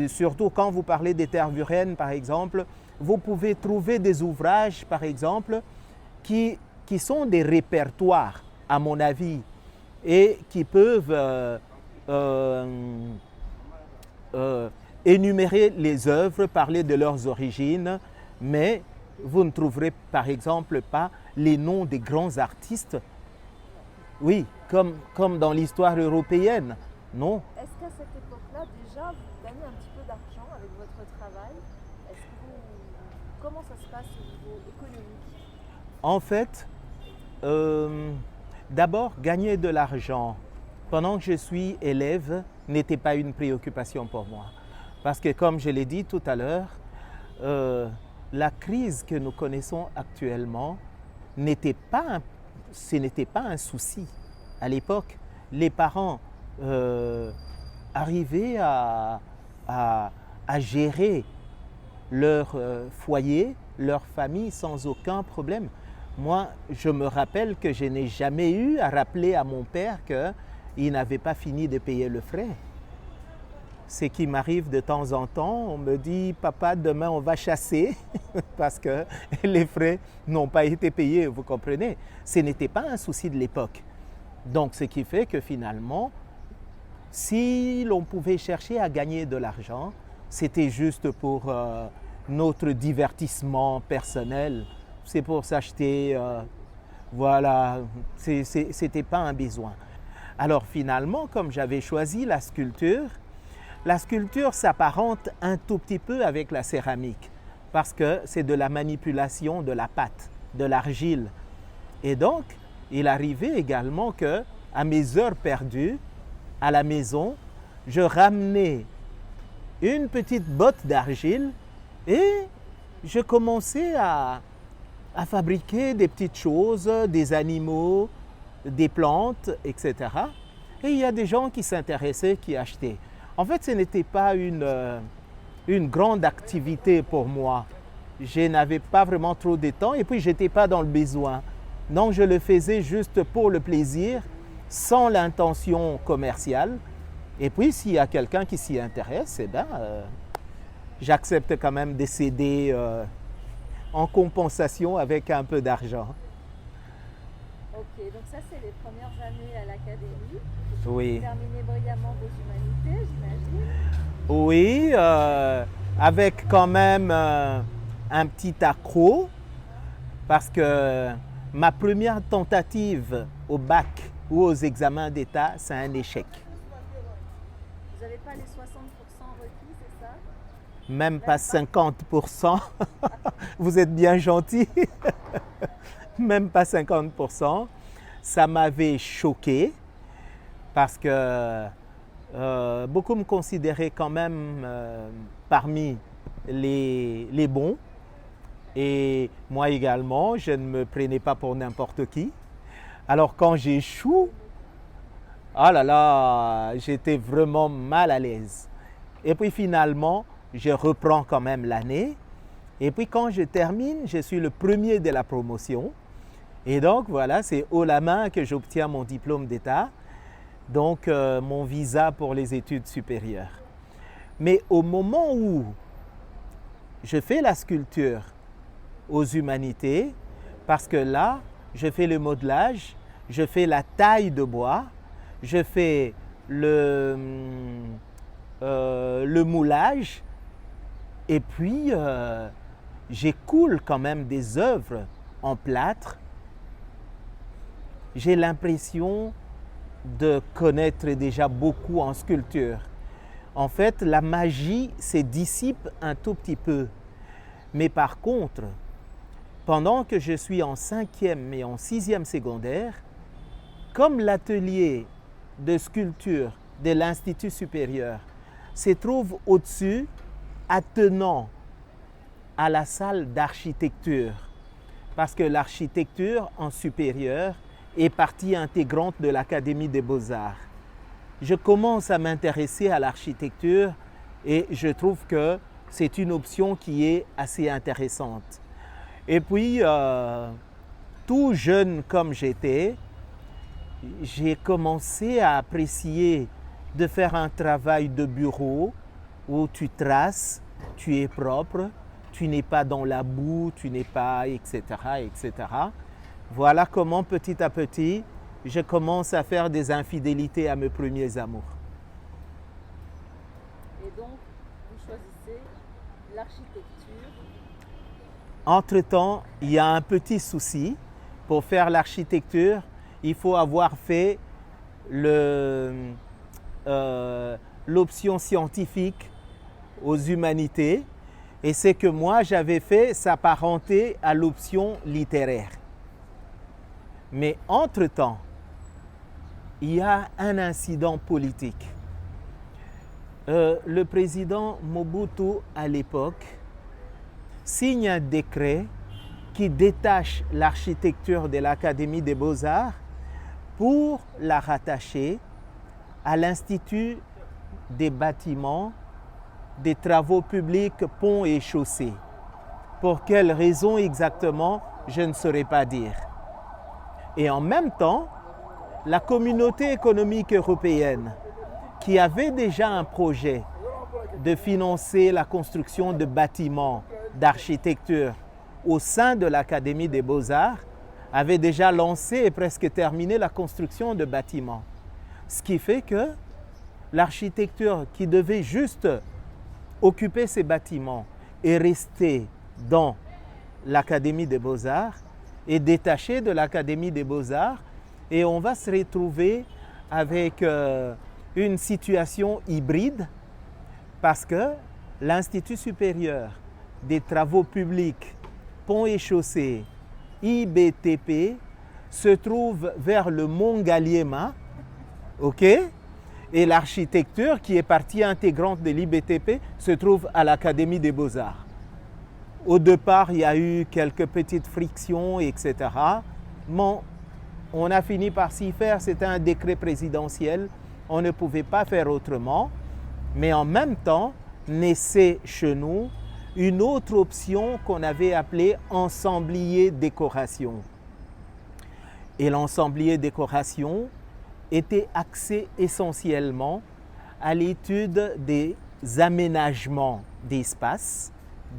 surtout quand vous parlez des Tervuren, par exemple, vous pouvez trouver des ouvrages, par exemple, qui sont des répertoires, à mon avis, et qui peuvent énumérer les œuvres, parler de leurs origines, mais vous ne trouverez par exemple pas les noms des grands artistes, oui, comme dans l'histoire européenne, non. Est-ce qu'à cette époque-là, déjà, vous gagnez un petit peu d'argent avec votre travail? Comment ça se passe au niveau économique? En fait, d'abord, gagner de l'argent pendant que je suis élève n'était pas une préoccupation pour moi. Parce que comme je l'ai dit tout à l'heure, la crise que nous connaissons actuellement ce n'était pas un souci. À l'époque, les parents arrivaient à gérer leur foyer, leur famille sans aucun problème. Moi, je me rappelle que je n'ai jamais eu à rappeler à mon père qu'il n'avait pas fini de payer le frais. Ce qui m'arrive de temps en temps, on me dit « Papa, demain on va chasser » parce que les frais n'ont pas été payés, vous comprenez. Ce n'était pas un souci de l'époque. Donc, ce qui fait que finalement, si l'on pouvait chercher à gagner de l'argent, c'était juste pour notre divertissement personnel. C'est pour s'acheter, voilà, c'était pas un besoin. Alors finalement, comme j'avais choisi la sculpture s'apparente un tout petit peu avec la céramique parce que c'est de la manipulation de la pâte. de l'argile. Et donc, il arrivait également que, à mes heures perdues, à la maison, je ramenais une petite botte d'argile et je commençais à fabriquer des petites choses, des animaux, des plantes, etc. Et il y a des gens qui s'intéressaient, qui achetaient. En fait, ce n'était pas une grande activité pour moi. Je n'avais pas vraiment trop de temps et puis je n'étais pas dans le besoin. Donc je le faisais juste pour le plaisir, sans l'intention commerciale. Et puis s'il y a quelqu'un qui s'y intéresse, eh ben, j'accepte quand même de céder en compensation avec un peu d'argent. Ok, donc ça c'est les premières années à l'académie. Oui. Vous terminez brillamment vos humanités, j'imagine. Oui, avec quand même un petit accroc, parce que ma première tentative au bac ou aux examens d'État, c'est un échec. Vous n'avez pas les 60% requis, c'est ça? Même pas 50%. Vous êtes bien gentil. Même pas 50%. Ça m'avait choqué parce que beaucoup me considéraient quand même parmi les bons. Et moi également, je ne me prenais pas pour n'importe qui. Alors quand j'échoue, oh là là, j'étais vraiment mal à l'aise. Et puis finalement, je reprends quand même l'année. Et puis quand je termine, je suis le premier de la promotion. Et donc voilà, c'est haut la main que j'obtiens mon diplôme d'État, donc mon visa pour les études supérieures. Mais au moment où je fais la sculpture aux humanités, parce que là, je fais le modelage, je fais la taille de bois, je fais le moulage, et puis j'écoule quand même des œuvres en plâtre. J'ai l'impression de connaître déjà beaucoup en sculpture. En fait, la magie se dissipe un tout petit peu. Mais par contre, pendant que je suis en 5e et en 6e secondaire, comme l'atelier de sculpture de l'Institut supérieur se trouve au-dessus, attenant à la salle d'architecture, parce que l'architecture en supérieur est partie intégrante de l'Académie des Beaux-Arts. Je commence à m'intéresser à l'architecture et je trouve que c'est une option qui est assez intéressante. Et puis, tout jeune comme j'étais, j'ai commencé à apprécier de faire un travail de bureau où tu traces, tu es propre, tu n'es pas dans la boue, tu n'es pas, etc., etc. Voilà comment petit à petit, je commence à faire des infidélités à mes premiers amours. Et donc, vous choisissez l'architecture. Entre-temps, il y a un petit souci. Pour faire l'architecture, il faut avoir fait l'option scientifique aux humanités. Et ce que moi j'avais fait s'apparentait à l'option littéraire. Mais entre-temps, il y a un incident politique. Le président Mobutu, à l'époque, signe un décret qui détache l'architecture de l'Académie des Beaux-Arts pour la rattacher à l'Institut des bâtiments, des travaux publics, ponts et chaussées. Pour quelles raisons exactement, je ne saurais pas dire. Et en même temps, la communauté économique européenne, qui avait déjà un projet de financer la construction de bâtiments d'architecture au sein de l'Académie des Beaux-Arts, avait déjà lancé et presque terminé la construction de bâtiments. Ce qui fait que l'architecture qui devait juste occuper ces bâtiments et rester dans l'Académie des Beaux-Arts est détachée de l'Académie des Beaux-Arts et on va se retrouver avec une situation hybride parce que l'Institut supérieur des travaux publics, ponts et chaussées IBTP se trouve vers le mont Galiema, ok? Et l'architecture, qui est partie intégrante de l'IBTP, se trouve à l'Académie des Beaux-Arts. Au départ, il y a eu quelques petites frictions, etc. Mais on a fini par s'y faire. C'était un décret présidentiel. On ne pouvait pas faire autrement. Mais en même temps, naissait chez nous une autre option qu'on avait appelée ensemblier décoration. Et l'ensemblier décoration était axé essentiellement à l'étude des aménagements d'espace,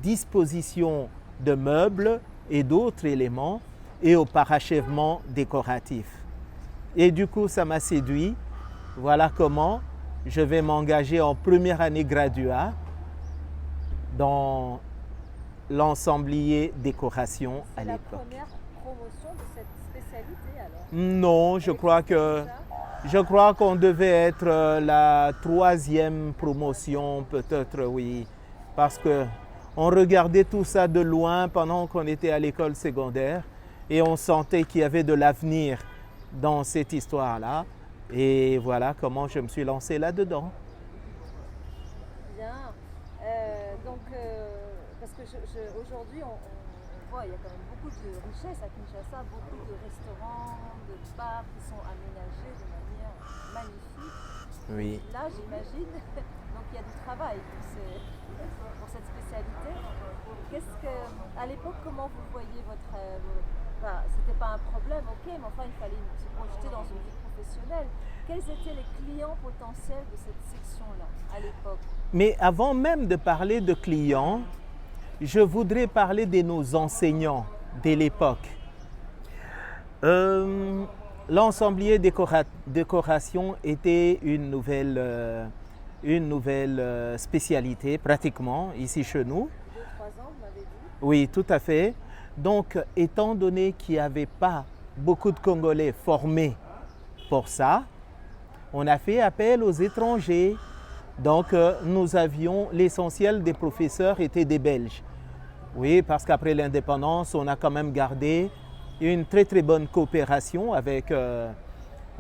disposition de meubles et d'autres éléments et au parachèvement décoratif. Et du coup, ça m'a séduit. Voilà comment je vais m'engager en première année graduat dans l'ensemblier décoration à l'époque. C'est la première promotion de cette spécialité alors? Non, je crois qu'on devait être la troisième promotion, peut-être, oui. Parce qu'on regardait tout ça de loin pendant qu'on était à l'école secondaire et on sentait qu'il y avait de l'avenir dans cette histoire-là. Et voilà comment je me suis lancé là-dedans. Bien. Parce que aujourd'hui, on voit, il y a quand même beaucoup de richesse à Kinshasa, beaucoup de restaurants, de bars qui sont aménagés de manière magnifique. Oui. Là, j'imagine, donc il y a du travail pour cette spécialité. À l'époque, comment vous voyez c'était pas un problème, ok, mais enfin, il fallait se projeter dans une vie professionnelle. Quels étaient les clients potentiels de cette section-là à l'époque? Mais avant même de parler de clients, je voudrais parler de nos enseignants de l'époque. L'ensemblier décoration était une nouvelle spécialité pratiquement ici chez nous. 2-3 ans, vous m'avez dit? Oui, tout à fait. Donc, étant donné qu'il n'y avait pas beaucoup de Congolais formés pour ça, on a fait appel aux étrangers. Donc, nous avions l'essentiel des professeurs étaient des Belges. Oui, parce qu'après l'indépendance, on a quand même gardé une très très bonne coopération avec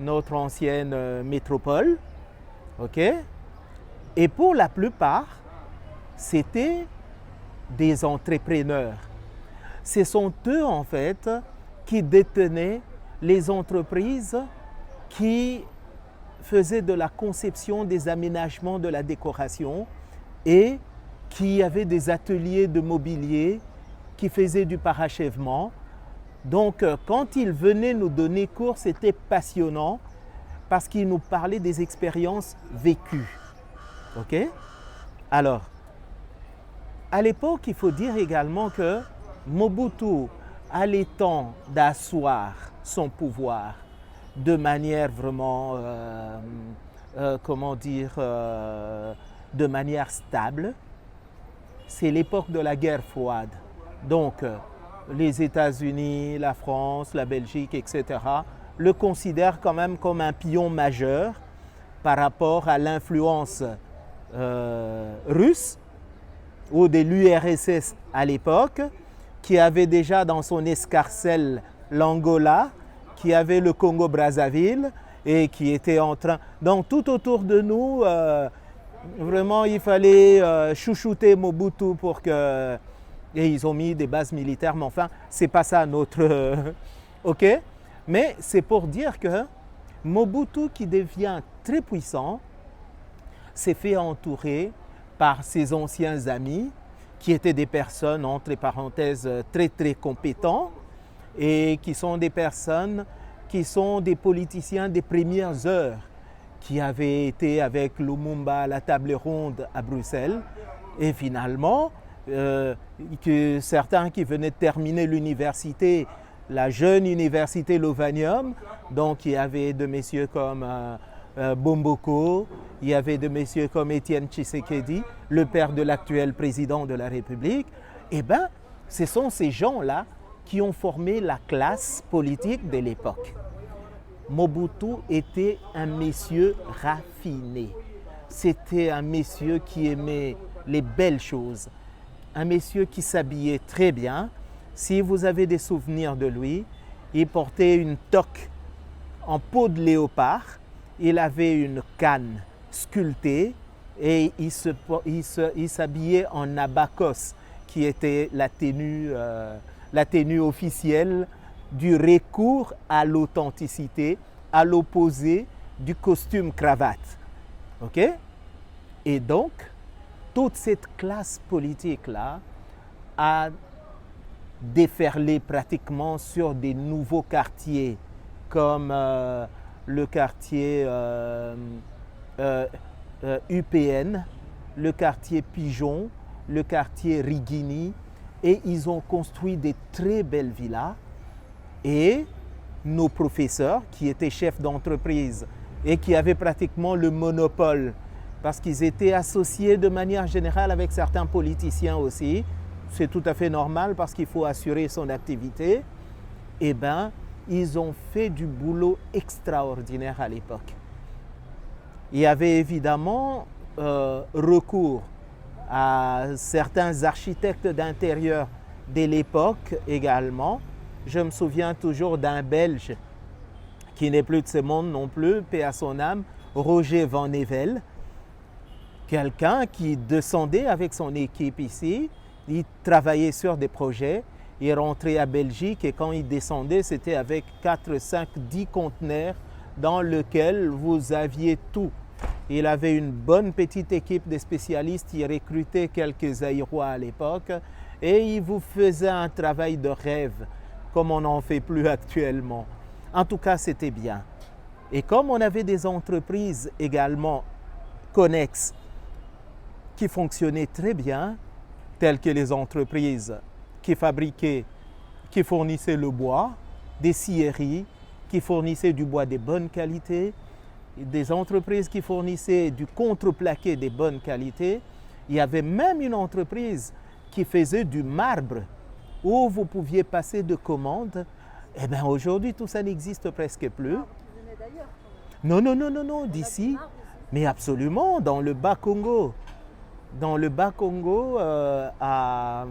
notre ancienne métropole. Ok? Et pour la plupart, c'était des entrepreneurs. Ce sont eux en fait qui détenaient les entreprises qui faisaient de la conception des aménagements de la décoration et qui avaient des ateliers de mobilier, qui faisaient du parachèvement. Donc quand ils venaient nous donner cours, c'était passionnant parce qu'ils nous parlaient des expériences vécues. Ok? Alors, à l'époque, il faut dire également que Mobutu a le temps d'asseoir son pouvoir de manière vraiment, de manière stable. C'est l'époque de la guerre froide. Donc, les États-Unis, la France, la Belgique, etc., le considèrent quand même comme un pion majeur par rapport à l'influence russe ou de l'URSS à l'époque, qui avait déjà dans son escarcelle l'Angola, qui avait le Congo-Brazzaville et qui était en train... Donc tout autour de nous, vraiment il fallait chouchouter Mobutu pour que... Et ils ont mis des bases militaires, mais enfin, c'est pas ça notre... OK? Mais c'est pour dire que Mobutu, qui devient très puissant, s'est fait entourer par ses anciens amis, qui étaient des personnes, entre parenthèses, très très compétents, et qui sont des personnes qui sont des politiciens des premières heures, qui avaient été avec Lumumba à la table ronde à Bruxelles, et finalement, que certains qui venaient de terminer l'université, la jeune université Lovanium, donc il y avait de messieurs comme Bomboko, il y avait de messieurs comme Étienne Tshisekedi, le père de l'actuel président de la République. Eh bien, ce sont ces gens-là qui ont formé la classe politique de l'époque. Mobutu était un monsieur raffiné. C'était un monsieur qui aimait les belles choses, un monsieur qui s'habillait très bien. Si vous avez des souvenirs de lui, il portait une toque en peau de léopard, il avait une canne sculptée et il s'habillait en abakos, qui était la tenue officielle du recours à l'authenticité, à l'opposé du costume cravate. OK? Et donc, toute cette classe politique-là a déferlé pratiquement sur des nouveaux quartiers, comme le quartier UPN, le quartier Pigeon, le quartier Rigini, et ils ont construit des très belles villas. Et nos professeurs, qui étaient chefs d'entreprise et qui avaient pratiquement le monopole, parce qu'ils étaient associés de manière générale avec certains politiciens aussi, c'est tout à fait normal parce qu'il faut assurer son activité, eh bien, ils ont fait du boulot extraordinaire à l'époque. Il y avait évidemment recours à certains architectes d'intérieur de l'époque également. Je me souviens toujours d'un Belge qui n'est plus de ce monde non plus, paix à son âme, Roger Van Nevel, quelqu'un qui descendait avec son équipe ici, il travaillait sur des projets, il rentrait à Belgique et quand il descendait, c'était avec 4, 5, 10 conteneurs dans lesquels vous aviez tout. Il avait une bonne petite équipe de spécialistes, il recrutait quelques Aïrois à l'époque et il vous faisait un travail de rêve comme on n'en fait plus actuellement. En tout cas, c'était bien. Et comme on avait des entreprises également connexes qui fonctionnaient très bien, telles que les entreprises qui fabriquaient, qui fournissaient le bois, des scieries, qui fournissaient du bois de bonne qualité, des entreprises qui fournissaient du contreplaqué de bonne qualité. Il y avait même une entreprise qui faisait du marbre où vous pouviez passer de commandes. Eh bien aujourd'hui, tout ça n'existe presque plus. Qui venait d'ailleurs quand même. Non, d'ici. Mais absolument, dans le Bas-Congo. Dans le Bas-Congo, à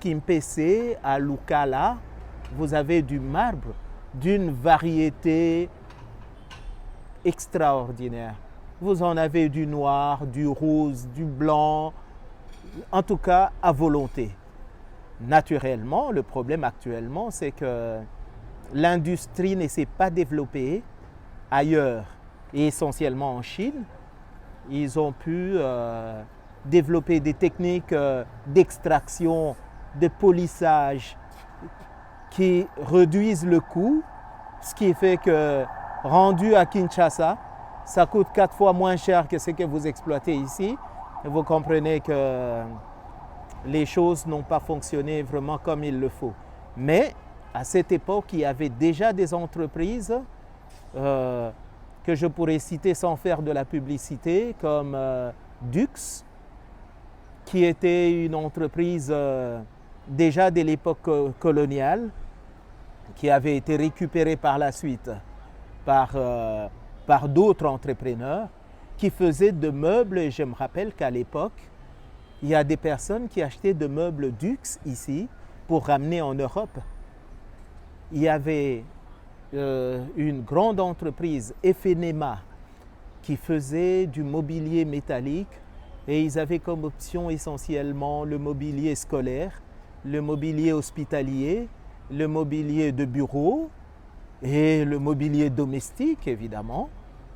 Kimpese, à Lukala, vous avez du marbre d'une variété extraordinaire. Vous en avez du noir, du rose, du blanc, en tout cas à volonté. Naturellement, le problème actuellement, c'est que l'industrie ne s'est pas développée ailleurs, et essentiellement en Chine. Ils ont pu développer des techniques d'extraction, de polissage qui réduisent le coût, ce qui fait que rendu à Kinshasa, ça coûte 4 fois moins cher que ce que vous exploitez ici. Et vous comprenez que les choses n'ont pas fonctionné vraiment comme il le faut. Mais à cette époque, il y avait déjà des entreprises que je pourrais citer sans faire de la publicité, comme Dux, qui était une entreprise déjà de l'époque coloniale, qui avait été récupérée par la suite par d'autres entrepreneurs, qui faisaient de meubles. Et je me rappelle qu'à l'époque, il y a des personnes qui achetaient de meubles Dux ici pour ramener en Europe. Il y avait une grande entreprise, Efenema, qui faisait du mobilier métallique et ils avaient comme option essentiellement le mobilier scolaire, le mobilier hospitalier, le mobilier de bureau et le mobilier domestique évidemment.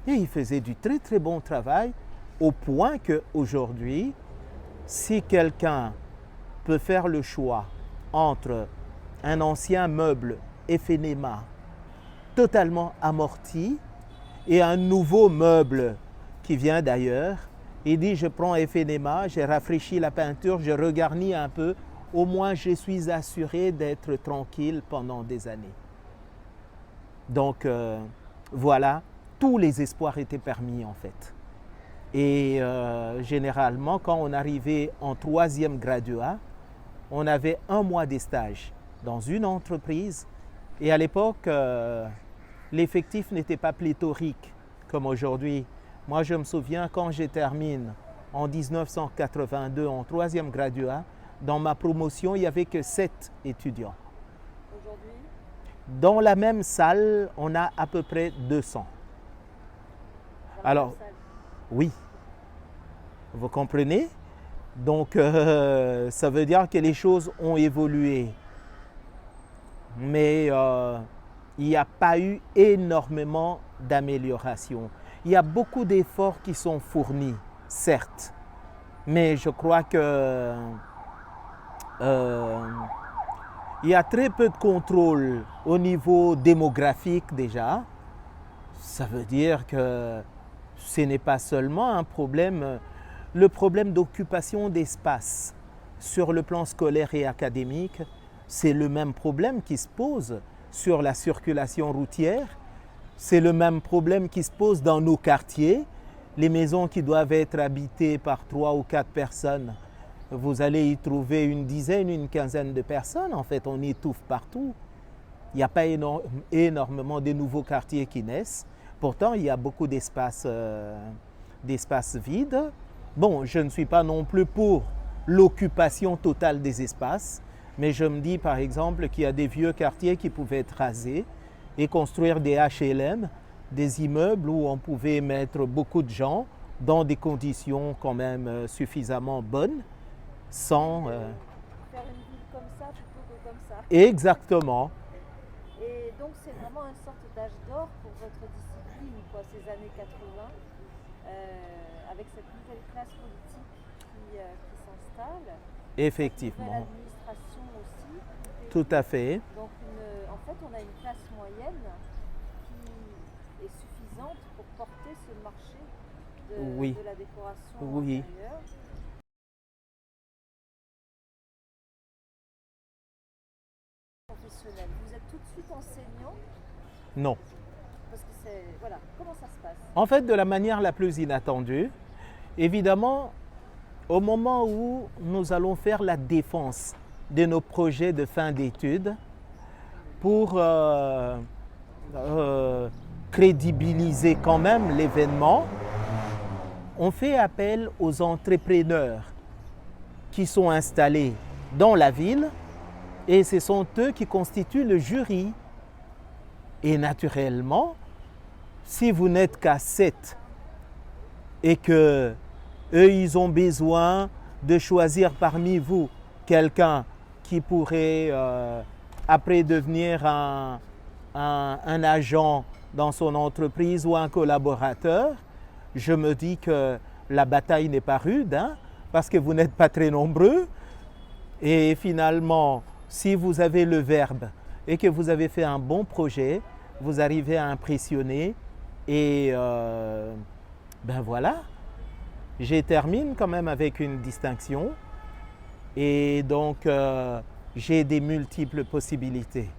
Et ils faisaient du très très bon travail au point qu'aujourd'hui, si quelqu'un peut faire le choix entre un ancien meuble Efenema totalement amorti et un nouveau meuble qui vient d'ailleurs, il dit je prends Efenema, j'ai rafraîchi la peinture, je regarnis un peu, au moins je suis assuré d'être tranquille pendant des années. Donc voilà, tous les espoirs étaient permis en fait. Et généralement, quand on arrivait en 3e graduat, on avait 1 mois de stage dans une entreprise. Et à l'époque, l'effectif n'était pas pléthorique comme aujourd'hui. Moi, je me souviens quand je termine en 1982 en 3e graduat, dans ma promotion, il n'y avait que 7 étudiants. Aujourd'hui, Dans la même salle, on a à peu près 200. dans la Alors, même salle. Oui, vous comprenez? Donc, ça veut dire que les choses ont évolué. Mais il n'y a pas eu énormément d'amélioration. Il y a beaucoup d'efforts qui sont fournis, certes. Mais je crois que il y a très peu de contrôle au niveau démographique déjà. Ça veut dire que ce n'est pas seulement un problème, le problème d'occupation d'espace sur le plan scolaire et académique, c'est le même problème qui se pose sur la circulation routière, c'est le même problème qui se pose dans nos quartiers, les maisons qui doivent être habitées par 3 ou 4 personnes. Vous allez y trouver une dizaine, une quinzaine de personnes. En fait, on étouffe partout. Il n'y a pas énormément de nouveaux quartiers qui naissent. Pourtant, il y a beaucoup d'espaces vides. Bon, je ne suis pas non plus pour l'occupation totale des espaces, mais je me dis par exemple qu'il y a des vieux quartiers qui pouvaient être rasés et construire des HLM, des immeubles où on pouvait mettre beaucoup de gens dans des conditions quand même suffisamment bonnes, sans... Faire une ville comme ça plutôt que comme ça. Exactement. Et donc c'est vraiment une sorte d'âge d'or pour votre discipline, quoi, ces années 80, avec cette nouvelle classe politique qui s'installe. Effectivement. Nouvelle administration aussi. Tout à fait. Donc en fait on a une classe moyenne qui est suffisante pour porter ce marché Oui. de la décoration Oui. intérieure. Professionnel. Vous êtes tout de suite enseignant Non. parce que c'est voilà, comment ça se passe? En fait, de la manière la plus inattendue, évidemment, au moment où nous allons faire la défense de nos projets de fin d'études pour crédibiliser quand même l'événement, on fait appel aux entrepreneurs qui sont installés dans la ville et ce sont eux qui constituent le jury. Et naturellement, si vous n'êtes qu'à 7 et que eux, ils ont besoin de choisir parmi vous quelqu'un qui pourrait après devenir un agent dans son entreprise ou un collaborateur, je me dis que la bataille n'est pas rude, hein, parce que vous n'êtes pas très nombreux. Et finalement, si vous avez le verbe et que vous avez fait un bon projet, vous arrivez à impressionner et ben voilà. Je termine quand même avec une distinction et donc j'ai des multiples possibilités.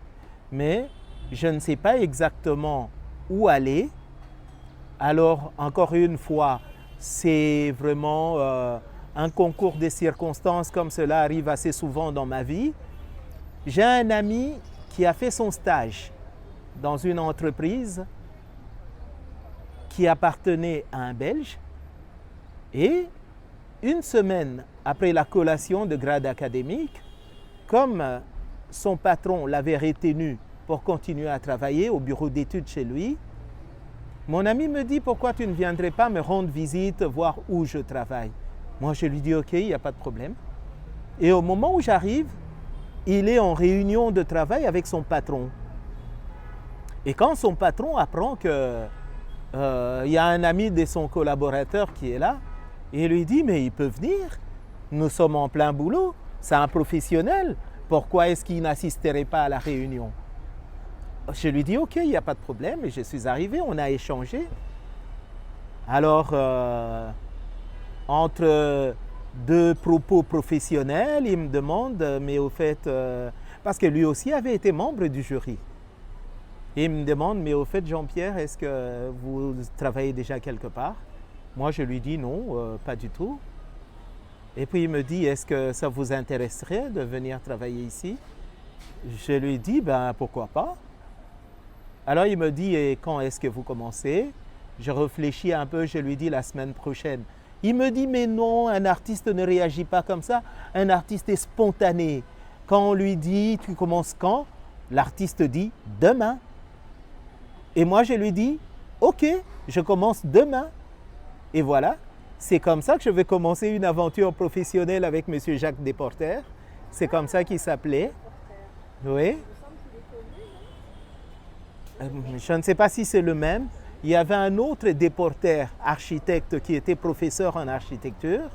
Mais je ne sais pas exactement où aller. Alors encore une fois, c'est vraiment un concours de circonstances comme cela arrive assez souvent dans ma vie. J'ai un ami qui a fait son stage dans une entreprise qui appartenait à un Belge. Et une semaine après la collation de grade académique, comme son patron l'avait retenu pour continuer à travailler au bureau d'études chez lui, mon ami me dit « Pourquoi tu ne viendrais pas me rendre visite, voir où je travaille ?» Moi, je lui dis « Ok, il n'y a pas de problème. » Et au moment où j'arrive, il est en réunion de travail avec son patron. Et quand son patron apprend qu'il y a un ami de son collaborateur qui est là, il lui dit « Mais il peut venir, nous sommes en plein boulot, c'est un professionnel, pourquoi est-ce qu'il n'assisterait pas à la réunion ?» Je lui dis « Ok, il n'y a pas de problème. » Et je suis arrivé, on a échangé. Alors, entre deux propos professionnels, il me demande « Mais au fait, parce que lui aussi avait été membre du jury. Il me demande « Mais au fait, Jean-Pierre, est-ce que vous travaillez déjà quelque part ?» Moi, je lui dis « Non, pas du tout. » Et puis il me dit « Est-ce que ça vous intéresserait de venir travailler ici ?» Je lui dis « Ben, pourquoi pas ?» Alors il me dit « Et quand est-ce que vous commencez ?» Je réfléchis un peu, je lui dis « La semaine prochaine. » Il me dit, mais non, un artiste ne réagit pas comme ça. Un artiste est spontané. Quand on lui dit, tu commences quand? L'artiste dit, demain. Et moi, je lui dis, ok, je commence demain. Et voilà, c'est comme ça que je vais commencer une aventure professionnelle avec M. Jacques Desporter. C'est comme ça qu'il s'appelait. Oui. Je ne sais pas si c'est le même. Il y avait un autre Desporter, architecte, qui était professeur en architecture.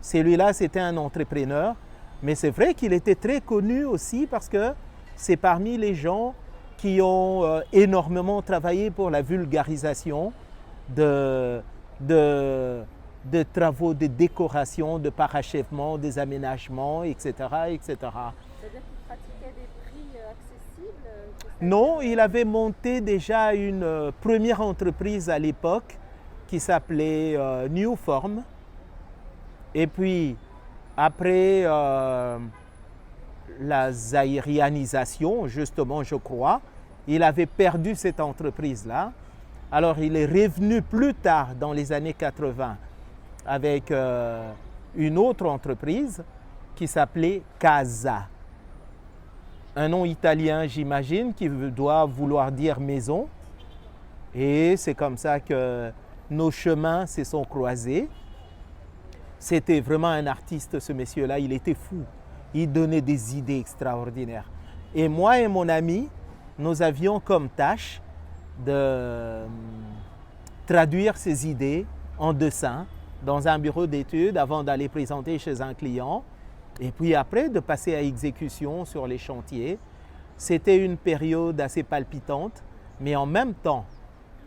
Celui-là, c'était un entrepreneur. Mais c'est vrai qu'il était très connu aussi parce que c'est parmi les gens qui ont énormément travaillé pour la vulgarisation de travaux de décoration, de parachèvement, des aménagements, etc. etc. C'est-à-dire qu'il pratiquait des prix accessibles? Non, il avait monté déjà une première entreprise à l'époque qui s'appelait New Form. Et puis, après la zaïrianisation, justement, je crois, il avait perdu cette entreprise-là. Alors, il est revenu plus tard, dans les années 80, avec une autre entreprise qui s'appelait Casa. Un nom italien, j'imagine, qui doit vouloir dire maison. Et c'est comme ça que nos chemins se sont croisés. C'était vraiment un artiste, ce monsieur-là. Il était fou. Il donnait des idées extraordinaires. Et moi et mon ami, nous avions comme tâche de traduire ces idées en dessin dans un bureau d'études avant d'aller présenter chez un client. Et puis après, de passer à exécution sur les chantiers. C'était une période assez palpitante, mais en même temps,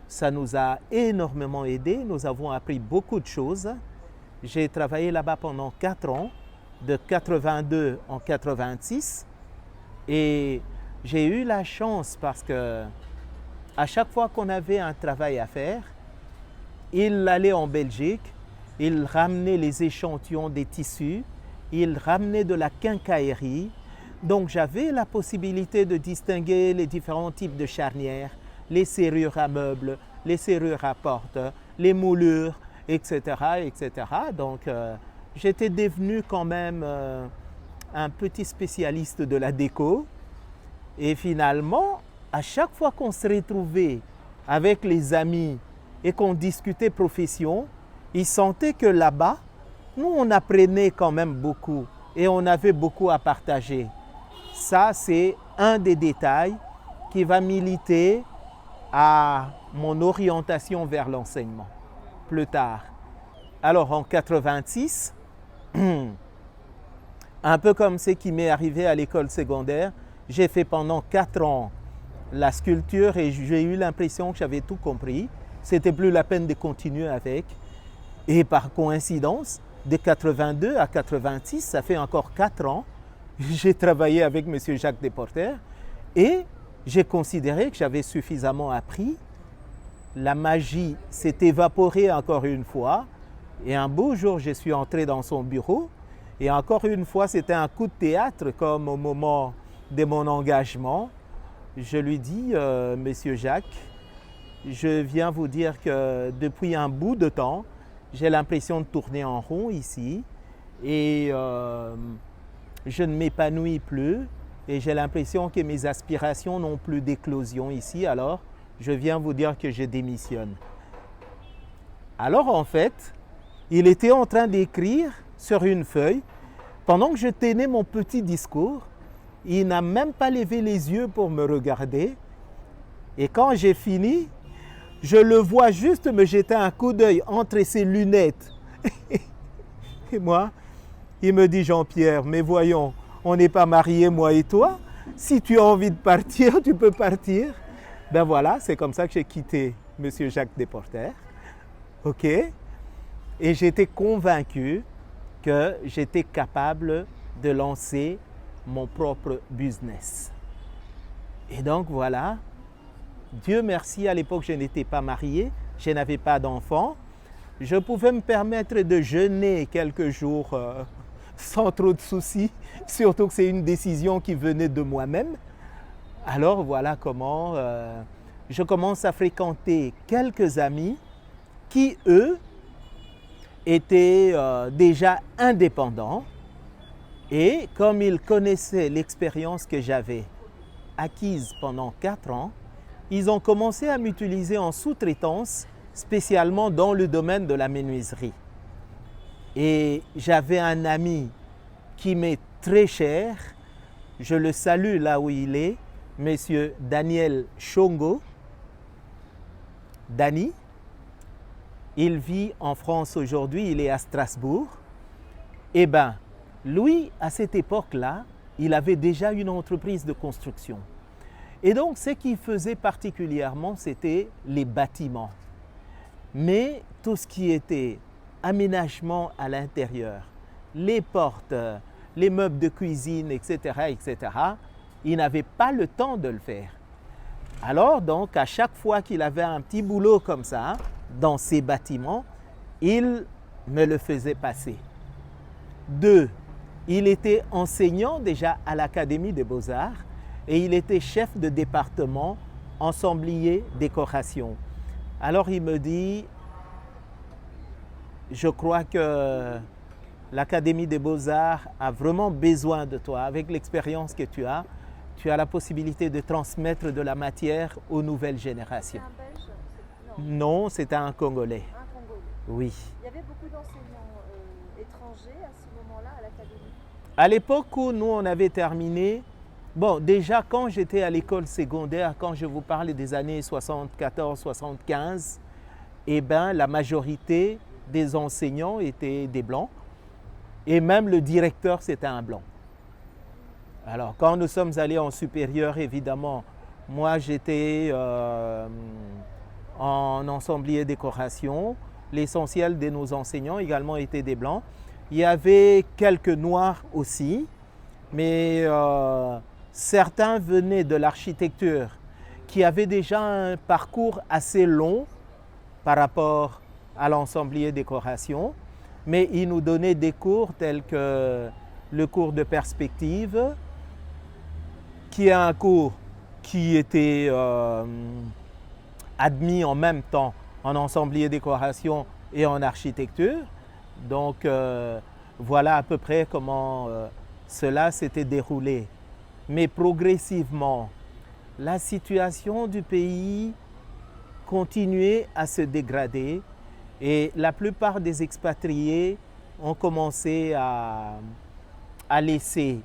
ça nous a énormément aidés. Nous avons appris beaucoup de choses. J'ai travaillé là-bas pendant 4 ans, de 82 en 86. Et j'ai eu la chance parce que à chaque fois qu'on avait un travail à faire, il allait en Belgique, il ramenait les échantillons des tissus, il ramenait de la quincaillerie. Donc j'avais la possibilité de distinguer les différents types de charnières, les serrures à meubles, les serrures à portes, les moulures, etc. etc. Donc j'étais devenu quand même un petit spécialiste de la déco. Et finalement, à chaque fois qu'on se retrouvait avec les amis et qu'on discutait profession, ils sentaient que là-bas, nous, on apprenait quand même beaucoup et on avait beaucoup à partager. Ça, c'est un des détails qui va militer à mon orientation vers l'enseignement plus tard. Alors, en 86, un peu comme ce qui m'est arrivé à l'école secondaire, j'ai fait pendant 4 ans la sculpture et j'ai eu l'impression que j'avais tout compris. C'était plus la peine de continuer avec. Et par coïncidence, de 82 à 86, ça fait encore 4 ans, j'ai travaillé avec M. Jacques Desporter et j'ai considéré que j'avais suffisamment appris. La magie s'est évaporée encore une fois et un beau jour, je suis entré dans son bureau et encore une fois, c'était un coup de théâtre comme au moment de mon engagement. Je lui dis, Monsieur Jacques, je viens vous dire que depuis un bout de temps, j'ai l'impression de tourner en rond ici et je ne m'épanouis plus et j'ai l'impression que mes aspirations n'ont plus d'éclosion ici. Alors, je viens vous dire que je démissionne. Alors, en fait, il était en train d'écrire sur une feuille. Pendant que je tenais mon petit discours, il n'a même pas levé les yeux pour me regarder. Et quand j'ai fini, je le vois juste me jeter un coup d'œil entre ses lunettes. Et moi, il me dit, Jean-Pierre, mais voyons, on n'est pas mariés, moi et toi. Si tu as envie de partir, tu peux partir. Ben voilà, c'est comme ça que j'ai quitté M. Jacques Desporter. OK? Et j'étais convaincu que j'étais capable de lancer mon propre business. Et donc voilà, Dieu merci, à l'époque je n'étais pas marié, je n'avais pas d'enfant. Je pouvais me permettre de jeûner quelques jours sans trop de soucis, surtout que c'est une décision qui venait de moi-même. Alors voilà comment je commence à fréquenter quelques amis qui, eux, était déjà indépendant et comme ils connaissaient l'expérience que j'avais acquise pendant 4 ans, ils ont commencé à m'utiliser en sous-traitance, spécialement dans le domaine de la menuiserie. Et j'avais un ami qui m'est très cher, je le salue là où il est, Monsieur Daniel Chongo. Dani, il vit en France aujourd'hui, il est à Strasbourg. Eh bien, lui, à cette époque-là, il avait déjà une entreprise de construction. Et donc, ce qu'il faisait particulièrement, c'était les bâtiments. Mais tout ce qui était aménagement à l'intérieur, les portes, les meubles de cuisine, etc., il n'avait pas le temps de le faire. Alors, donc, à chaque fois qu'il avait un petit boulot comme ça, dans ces bâtiments, il me le faisait passer. 2, il était enseignant déjà à l'Académie des Beaux-Arts et il était chef de département, ensemblier, décoration. Alors, il me dit, je crois que l'Académie des Beaux-Arts a vraiment besoin de toi. Avec l'expérience que tu as la possibilité de transmettre de la matière aux nouvelles générations. C'est un Belge? Non, c'était un Congolais. Un Congolais. Oui. Il y avait beaucoup d'enseignants étrangers à ce moment-là à l'Académie? À l'époque où nous, on avait terminé, bon, déjà quand j'étais à l'école secondaire, quand je vous parle des années 74-75, eh bien, la majorité des enseignants étaient des Blancs et même le directeur, c'était un Blanc. Alors, quand nous sommes allés en supérieur, évidemment, moi, j'étais en ensemblier décoration. L'essentiel de nos enseignants également étaient des Blancs. Il y avait quelques Noirs aussi, mais certains venaient de l'architecture qui avaient déjà un parcours assez long par rapport à l'ensemblier décoration, mais ils nous donnaient des cours tels que le cours de perspective, qui est un cours qui était admis en même temps en ensemblier décoration et en architecture. Donc voilà à peu près comment cela s'était déroulé. Mais progressivement, la situation du pays continuait à se dégrader et la plupart des expatriés ont commencé à laisser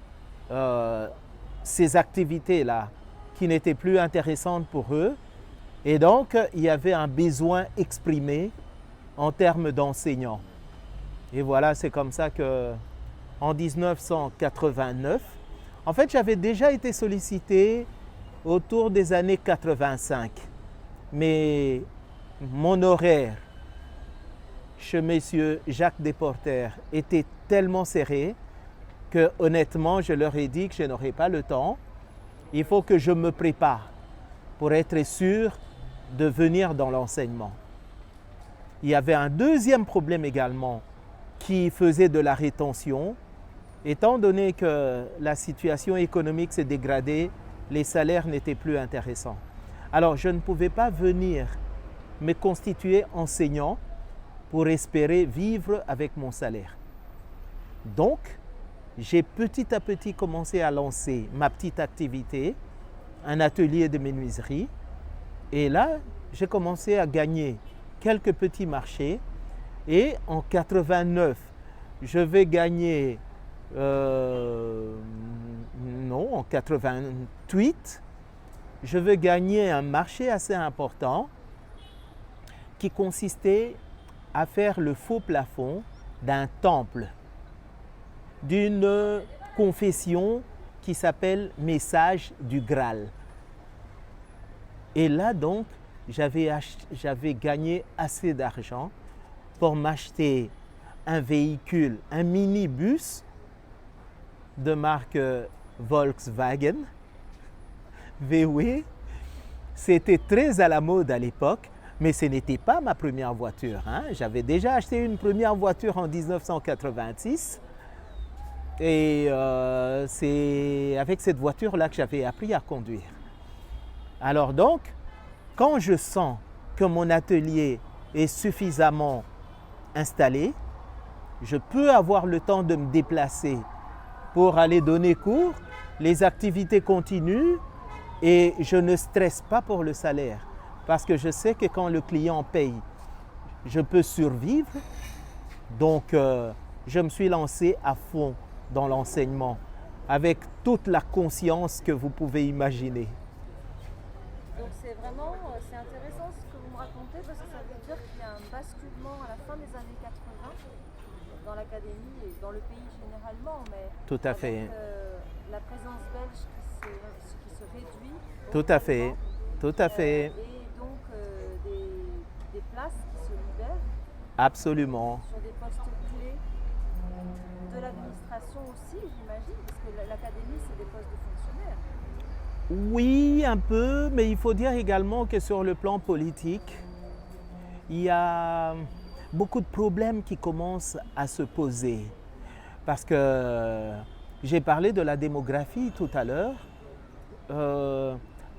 ces activités-là qui n'étaient plus intéressantes pour eux. Et donc, il y avait un besoin exprimé en termes d'enseignants. Et voilà, c'est comme ça qu'en 1989, en fait, j'avais déjà été sollicité autour des années 85. Mais mon horaire chez M. Jacques Desporter était tellement serré que honnêtement, je leur ai dit que je n'aurais pas le temps. Il faut que je me prépare pour être sûr de venir dans l'enseignement. Il y avait un deuxième problème également qui faisait de la rétention. Étant donné que la situation économique s'est dégradée, les salaires n'étaient plus intéressants. Alors, je ne pouvais pas venir me constituer enseignant pour espérer vivre avec mon salaire. Donc, j'ai petit à petit commencé à lancer ma petite activité, un atelier de menuiserie. Et là, j'ai commencé à gagner quelques petits marchés. Et en 89, je vais gagner, en 88, je vais gagner un marché assez important qui consistait à faire le faux plafond d'un temple, d'une confession qui s'appelle Message du Graal. Et là donc, j'avais gagné assez d'argent pour m'acheter un véhicule, un minibus de marque Volkswagen, VW. C'était très à la mode à l'époque, mais ce n'était pas ma première voiture. J'avais déjà acheté une première voiture en 1986. Et c'est avec cette voiture-là que j'avais appris à conduire. Alors donc, quand je sens que mon atelier est suffisamment installé, je peux avoir le temps de me déplacer pour aller donner cours, les activités continuent et je ne stresse pas pour le salaire parce que je sais que quand le client paye, je peux survivre. Donc, je me suis lancé à fond dans l'enseignement avec toute la conscience que vous pouvez imaginer. Donc c'est intéressant ce que vous me racontez parce que ça veut dire qu'il y a un basculement à la fin des années 80 dans l'académie et dans le pays généralement, mais Tout à fait. La présence belge qui se réduit. Tout à fait. Tout à fait. Et donc des places qui se libèrent. Absolument. Sur des postes clés de l'administration aussi, j'imagine, parce que l'académie, c'est des postes de fonctionnaires. Oui, un peu, mais il faut dire également que sur le plan politique, il y a beaucoup de problèmes qui commencent à se poser. Parce que j'ai parlé de la démographie tout à l'heure.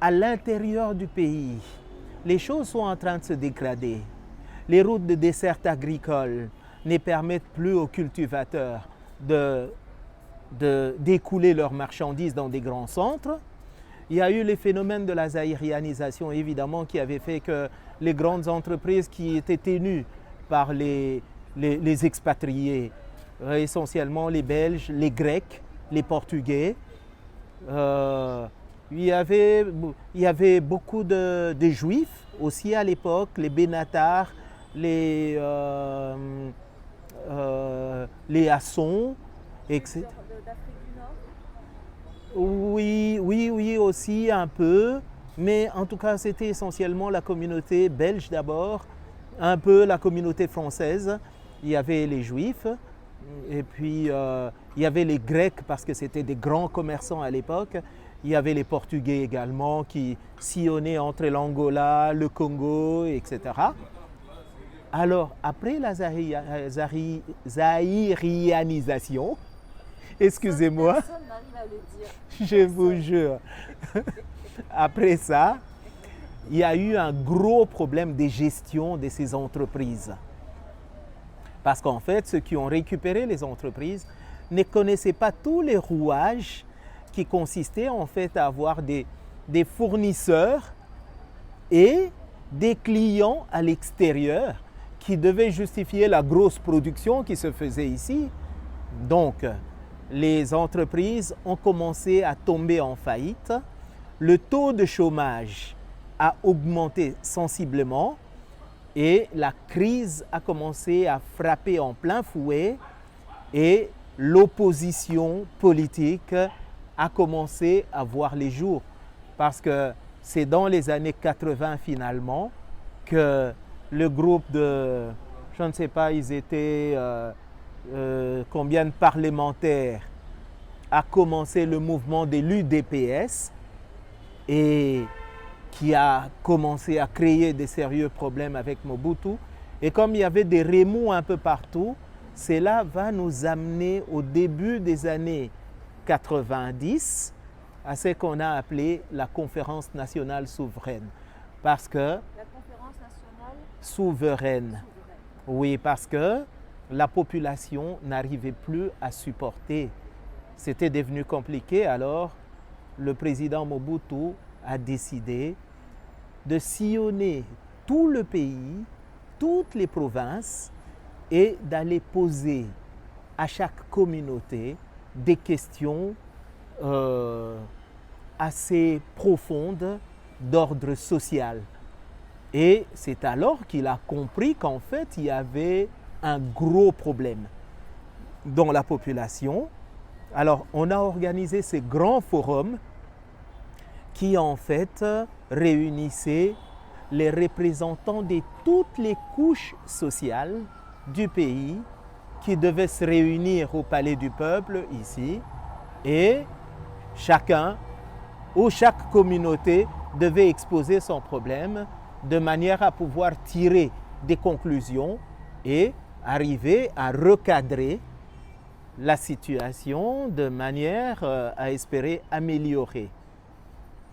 À l'intérieur du pays, les choses sont en train de se dégrader. Les routes de desserte agricole ne permettent plus aux cultivateurs d'écouler leurs marchandises dans des grands centres. Il y a eu les phénomènes de la zaïrianisation, évidemment, qui avaient fait que les grandes entreprises qui étaient tenues par les expatriés, essentiellement les Belges, les Grecs, les Portugais, il y avait beaucoup de Juifs aussi à l'époque, les Bénatars, les Hassons, etc. D'Afrique du Nord? Oui, aussi un peu, mais en tout cas c'était essentiellement la communauté belge d'abord, un peu la communauté française, il y avait les Juifs, et puis il y avait les Grecs parce que c'était des grands commerçants à l'époque, il y avait les Portugais également qui sillonnaient entre l'Angola, le Congo, etc. Alors après la zaïrianisation, excusez-moi, Personne n'arrive à le dire. je vous jure. Après ça, il y a eu un gros problème de gestion de ces entreprises. Parce qu'en fait, ceux qui ont récupéré les entreprises ne connaissaient pas tous les rouages qui consistaient en fait à avoir des fournisseurs et des clients à l'extérieur qui devaient justifier la grosse production qui se faisait ici. Donc, les entreprises ont commencé à tomber en faillite. Le taux de chômage a augmenté sensiblement et la crise a commencé à frapper en plein fouet et l'opposition politique a commencé à voir les jours. Parce que c'est dans les années 80 finalement que le groupe de, je ne sais pas, ils étaient combien de parlementaires, a commencé le mouvement de l'UDPS et qui a commencé à créer des sérieux problèmes avec Mobutu. Et comme il y avait des remous un peu partout, cela va nous amener au début des années 90 à ce qu'on a appelé la conférence nationale souveraine. Parce que La conférence nationale souveraine. Oui, parce que la population n'arrivait plus à supporter. C'était devenu compliqué, alors le président Mobutu a décidé de sillonner tout le pays, toutes les provinces et d'aller poser à chaque communauté des questions assez profondes d'ordre social. Et c'est alors qu'il a compris qu'en fait, il y avait un gros problème dans la population. Alors, on a organisé ces grands forums qui, en fait, réunissaient les représentants de toutes les couches sociales du pays qui devaient se réunir au Palais du Peuple, ici, et chacun ou chaque communauté devait exposer son problème de manière à pouvoir tirer des conclusions et arriver à recadrer la situation de manière à espérer améliorer.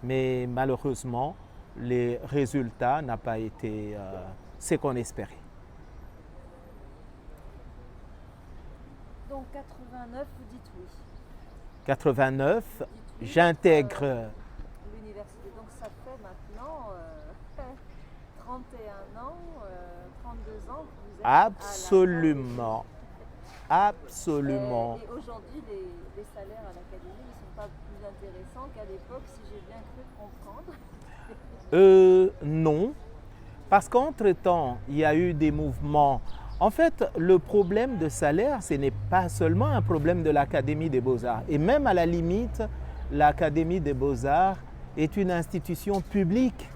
Mais malheureusement, les résultats n'ont pas été ce qu'on espérait. donc 89, vous dites oui. 89, Vous dites oui, j'intègre l'université. Donc ça fait maintenant 31 ans, 32 ans que vous êtes absolument, à absolument. et aujourd'hui, les salaires à l'académie ne sont pas plus intéressants qu'à l'époque, si j'ai bien cru comprendre. Non, parce qu'entre-temps, il y a eu des mouvements. En fait, le problème de salaire, ce n'est pas seulement un problème de l'Académie des Beaux-Arts. Et même à la limite, l'Académie des Beaux-Arts est une institution publique.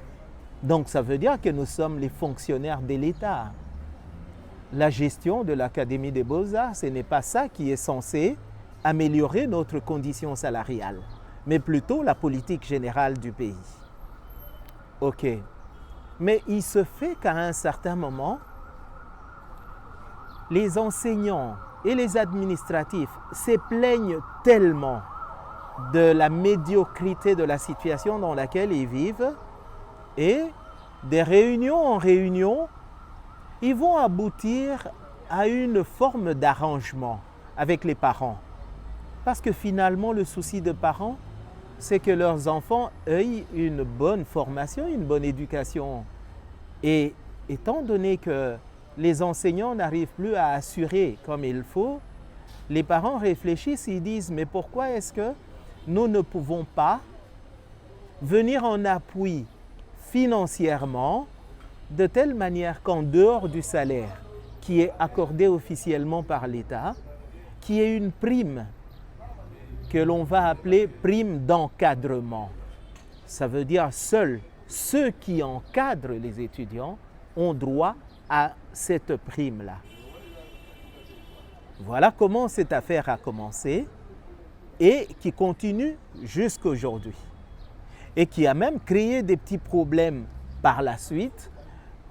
Donc ça veut dire que nous sommes les fonctionnaires de l'État. La gestion de l'Académie des Beaux-Arts, ce n'est pas ça qui est censé améliorer notre condition salariale, mais plutôt la politique générale du pays. OK. Mais il se fait qu'à un certain moment, les enseignants et les administratifs se plaignent tellement de la médiocrité de la situation dans laquelle ils vivent et des réunions en réunion, ils vont aboutir à une forme d'arrangement avec les parents. Parce que finalement, le souci des parents, c'est que leurs enfants aient une bonne formation, une bonne éducation. Et étant donné que les enseignants n'arrivent plus à assurer comme il faut, les parents réfléchissent et disent « Mais pourquoi est-ce que nous ne pouvons pas venir en appui financièrement de telle manière qu'en dehors du salaire qui est accordé officiellement par l'État, qui est une prime que l'on va appeler prime d'encadrement. Ça veut dire seuls ceux qui encadrent les étudiants ont droit à cette prime-là. Voilà comment cette affaire a commencé et qui continue jusqu'à aujourd'hui. Et qui a même créé des petits problèmes par la suite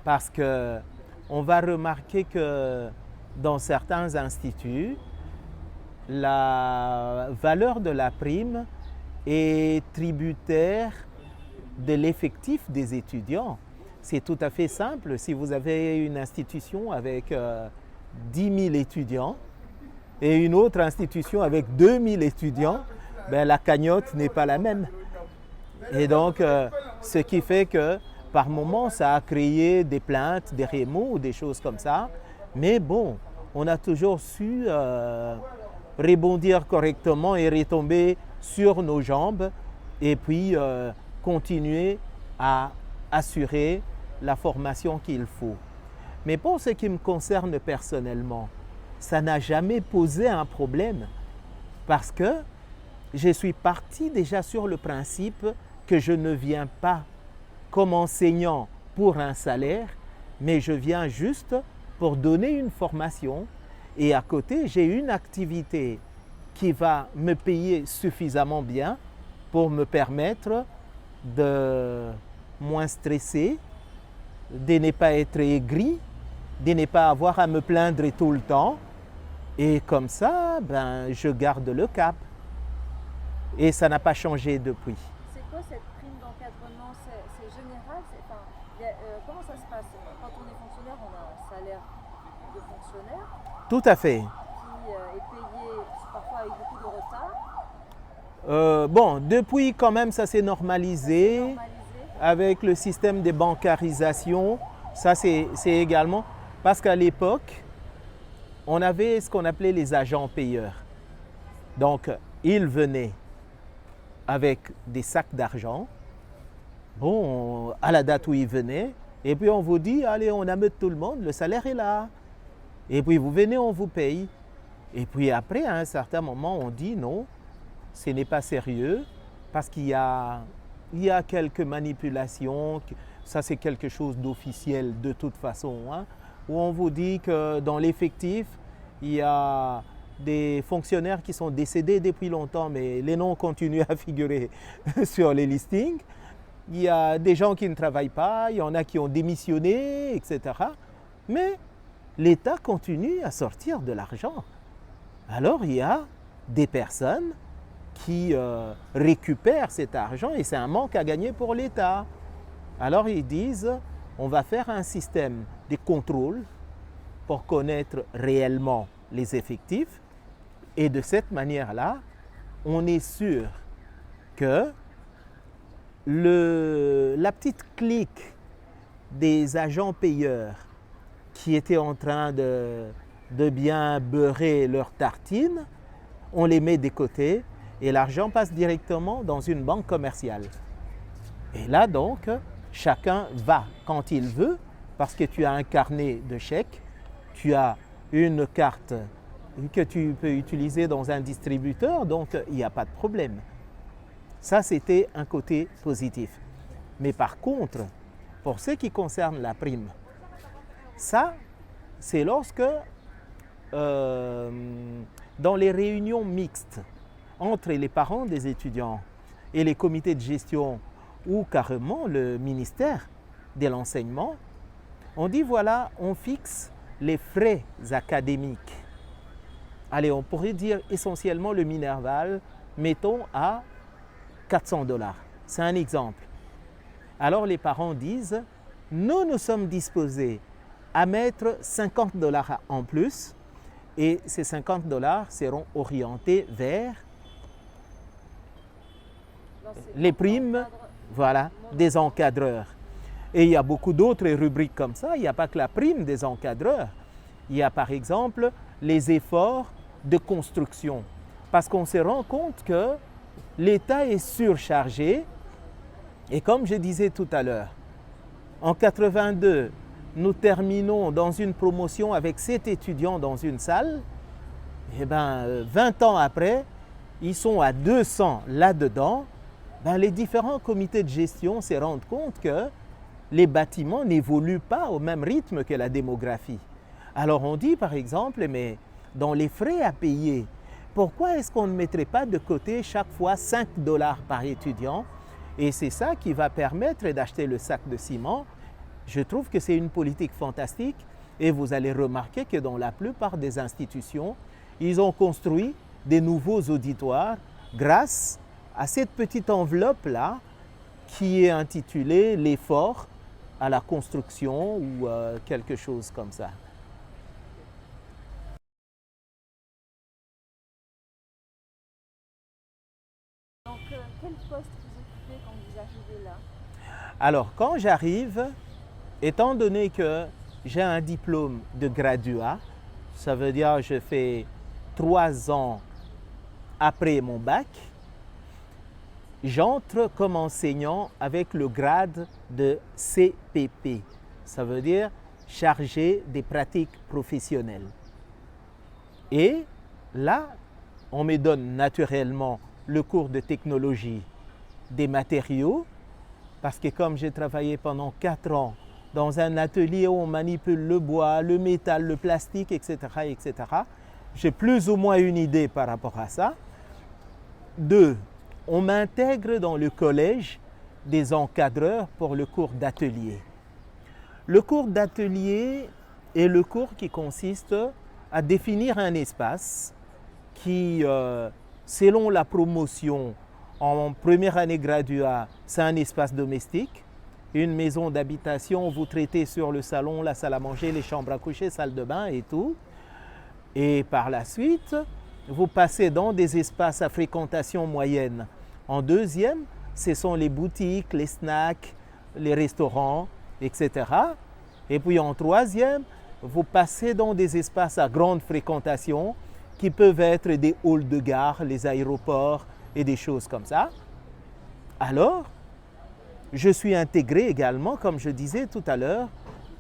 parce qu'on va remarquer que dans certains instituts, la valeur de la prime est tributaire de l'effectif des étudiants. C'est tout à fait simple. Si vous avez une institution avec 10 000 étudiants et une autre institution avec 2 000 étudiants, ben, la cagnotte n'est pas la même. Et donc, ce qui fait que par moment, ça a créé des plaintes, des remous, des choses comme ça. Mais bon, on a toujours su rebondir correctement et retomber sur nos jambes et puis continuer à assurer la formation qu'il faut. Mais pour ce qui me concerne personnellement, ça n'a jamais posé un problème parce que je suis parti déjà sur le principe que je ne viens pas comme enseignant pour un salaire, mais je viens juste pour donner une formation et à côté, j'ai une activité qui va me payer suffisamment bien pour me permettre de moins stresser, de ne pas être aigri, de ne pas avoir à me plaindre tout le temps. Et comme ça, ben, je garde le cap. Et ça n'a pas changé depuis. C'est quoi cette prime d'encadrement? C'est général? Comment ça se passe? Quand on est fonctionnaire, on a un salaire de fonctionnaire Tout à fait. qui est payé parfois avec beaucoup de retard. Bon, depuis quand même, ça s'est normalisé. Normalisé. Avec le système de bancarisation, ça c'est également parce qu'à l'époque, on avait ce qu'on appelait les agents payeurs. Donc, ils venaient avec des sacs d'argent, bon, à la date où ils venaient, et puis on vous dit, allez, on ameute tout le monde, le salaire est là. Et puis vous venez, on vous paye. Et puis après, à un certain moment, on dit non, ce n'est pas sérieux, parce qu'il y a quelques manipulations, ça c'est quelque chose d'officiel de toute façon, hein, où on vous dit que dans l'effectif, il y a des fonctionnaires qui sont décédés depuis longtemps, mais les noms continuent à figurer sur les listings. Il y a des gens qui ne travaillent pas, il y en a qui ont démissionné, etc. Mais l'État continue à sortir de l'argent. Alors il y a des personnes qui récupèrent cet argent et c'est un manque à gagner pour l'État. Alors ils disent, on va faire un système de contrôle pour connaître réellement les effectifs Et de cette manière-là, on est sûr que la petite clique des agents payeurs qui étaient en train de bien beurrer leurs tartines, on les met de côté et l'argent passe directement dans une banque commerciale. Et là donc, chacun va quand il veut parce que tu as un carnet de chèques, tu as une carte que tu peux utiliser dans un distributeur, donc il n'y a pas de problème. Ça, c'était un côté positif. Mais par contre, pour ce qui concerne la prime, ça, c'est lorsque, dans les réunions mixtes entre les parents des étudiants et les comités de gestion ou carrément le ministère de l'enseignement, on dit voilà, on fixe les frais académiques. Allez, on pourrait dire essentiellement le Minerval, mettons à $400. C'est un exemple. Alors les parents disent, nous sommes disposés à mettre $50 en plus et ces $50 seront orientés vers les primes, voilà, des encadreurs. Et il y a beaucoup d'autres rubriques comme ça. Il n'y a pas que la prime des encadreurs. Il y a par exemple les efforts de construction. Parce qu'on se rend compte que l'État est surchargé. Et comme je disais tout à l'heure, en 82, nous terminons dans une promotion avec 7 étudiants dans une salle. Et bien, 20 ans après, ils sont à 200 là-dedans. Ben, les différents comités de gestion se rendent compte que les bâtiments n'évoluent pas au même rythme que la démographie. Alors on dit par exemple, mais dans les frais à payer, pourquoi est-ce qu'on ne mettrait pas de côté chaque fois $5 par étudiant? Et c'est ça qui va permettre d'acheter le sac de ciment. Je trouve que c'est une politique fantastique et vous allez remarquer que dans la plupart des institutions, ils ont construit des nouveaux auditoires grâce à cette petite enveloppe-là qui est intitulée l'effort à la construction ou quelque chose comme ça. Donc, quel poste vous occupez quand vous arrivez là? Alors, quand j'arrive, étant donné que j'ai un diplôme de graduat, ça veut dire que je fais 3 ans après mon bac, j'entre comme enseignant avec le grade de CPP. Ça veut dire chargé des pratiques professionnelles. Et là, on me donne naturellement le cours de technologie des matériaux, parce que comme j'ai travaillé pendant 4 ans dans un atelier où on manipule le bois, le métal, le plastique, etc., etc., j'ai plus ou moins une idée par rapport à ça. 2, on m'intègre dans le collège des encadreurs pour le cours d'atelier. Le cours d'atelier est le cours qui consiste à définir un espace qui, selon la promotion en première année graduat, c'est un espace domestique, une maison d'habitation, vous traitez sur le salon, la salle à manger, les chambres à coucher, salle de bain et tout. Et par la suite, vous passez dans des espaces à fréquentation moyenne. En deuxième, ce sont les boutiques, les snacks, les restaurants, etc. Et puis en troisième, vous passez dans des espaces à grande fréquentation qui peuvent être des halls de gare, les aéroports et des choses comme ça. Alors, je suis intégré également, comme je disais tout à l'heure,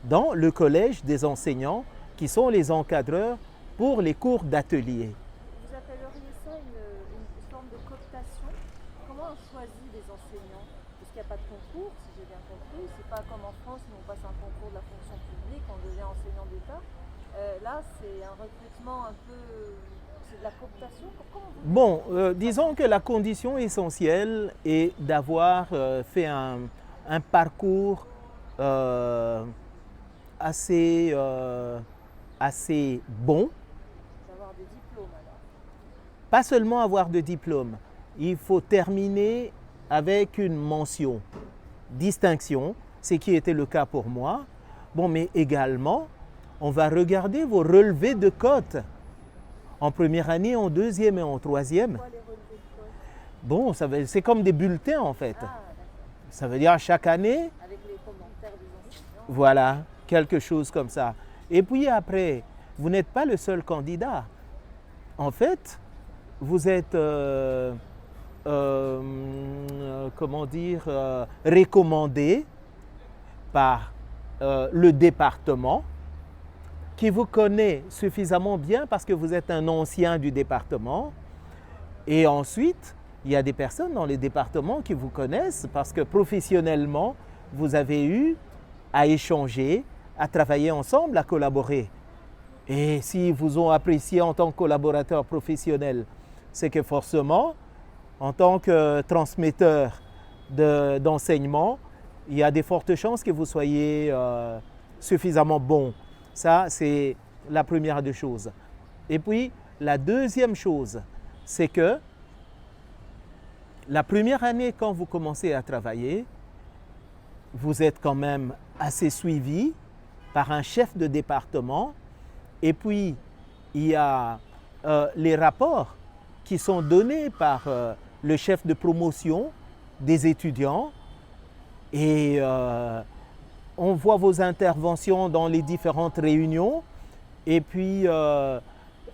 dans le collège des enseignants qui sont les encadreurs pour les cours d'atelier. Vous appelleriez ça une forme de cooptation? Comment on choisit les enseignants? Parce qu'il n'y a pas de concours, si j'ai bien compris. C'est pas comme en France où on passe un concours de la fonction publique, on devient enseignant d'État. Là, c'est un recrutement un peu... C'est de la cooptation? Bon, disons que la condition essentielle est d'avoir fait un parcours assez bon. D'avoir des diplômes alors? Pas seulement avoir de diplôme, il faut terminer avec une mention, distinction, ce qui était le cas pour moi. Bon, mais également, on va regarder vos relevés de cotes. en première année, en deuxième et en troisième. Quoi, les relevés de poste? Bon, c'est comme des bulletins en fait. Ah, d'accord. Ça veut dire chaque année, Avec les commentaires des enseignants. voilà, quelque chose comme ça. Et puis après, vous n'êtes pas le seul candidat. En fait, vous êtes, comment dire, recommandé par le département qui vous connaît suffisamment bien parce que vous êtes un ancien du département. Et ensuite, il y a des personnes dans les départements qui vous connaissent parce que professionnellement, vous avez eu à échanger, à travailler ensemble, à collaborer. Et s'ils vous ont apprécié en tant que collaborateur professionnel, c'est que forcément, en tant que transmetteur d'enseignement, il y a des fortes chances que vous soyez suffisamment bon. Ça, c'est la première des choses. Et puis, la deuxième chose, c'est que la première année, quand vous commencez à travailler, vous êtes quand même assez suivi par un chef de département. Et puis, il y a les rapports qui sont donnés par le chef de promotion des étudiants. Et on voit vos interventions dans les différentes réunions. Et puis,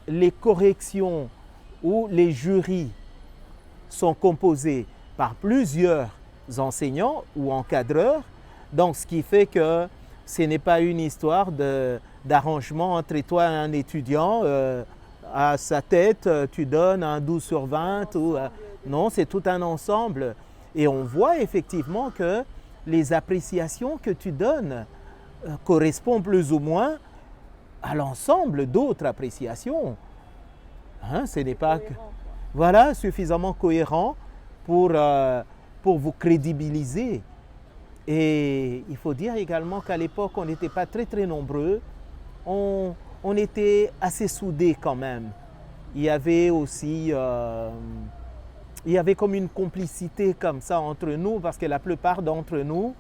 les corrections ou les jurys sont composés par plusieurs enseignants ou encadreurs. Donc, ce qui fait que ce n'est pas une histoire d'arrangement entre toi et un étudiant. À sa tête, tu donnes un 12 sur 20. Non, c'est tout un ensemble. Et on voit effectivement que les appréciations que tu donnes correspondent plus ou moins à l'ensemble d'autres appréciations. Hein, ce n'est pas que, voilà, suffisamment cohérent pour vous crédibiliser. Et il faut dire également qu'à l'époque, on n'était pas très très nombreux. On était assez soudés quand même. Il y avait aussi, il y avait comme une complicité comme ça entre nous parce que la plupart d'entre nous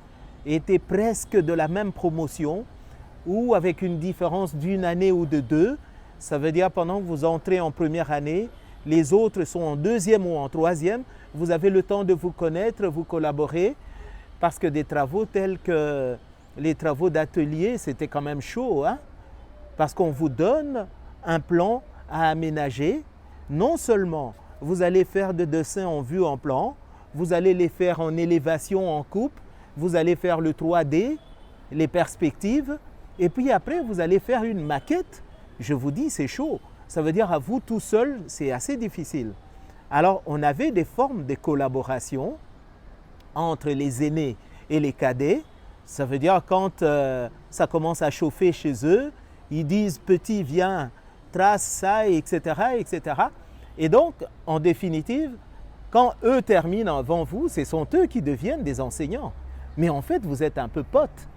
étaient presque de la même promotion ou avec une différence d'une année ou de deux. Ça veut dire pendant que vous entrez en première année, les autres sont en deuxième ou en troisième. Vous avez le temps de vous connaître, vous collaborer parce que des travaux tels que les travaux d'atelier, c'était quand même chaud, hein? Parce qu'on vous donne un plan à aménager. Non seulement vous allez faire des dessins en vue en plan, vous allez les faire en élévation, en coupe, vous allez faire le 3D, les perspectives, et puis après vous allez faire une maquette. Je vous dis, c'est chaud. Ça veut dire à vous tout seul, c'est assez difficile. Alors on avait des formes de collaboration entre les aînés et les cadets. Ça veut dire quand ça commence à chauffer chez eux, ils disent « petit, viens, trace ça, etc. etc. » Et donc, en définitive, quand eux terminent avant vous, ce sont eux qui deviennent des enseignants. Mais en fait, vous êtes un peu potes.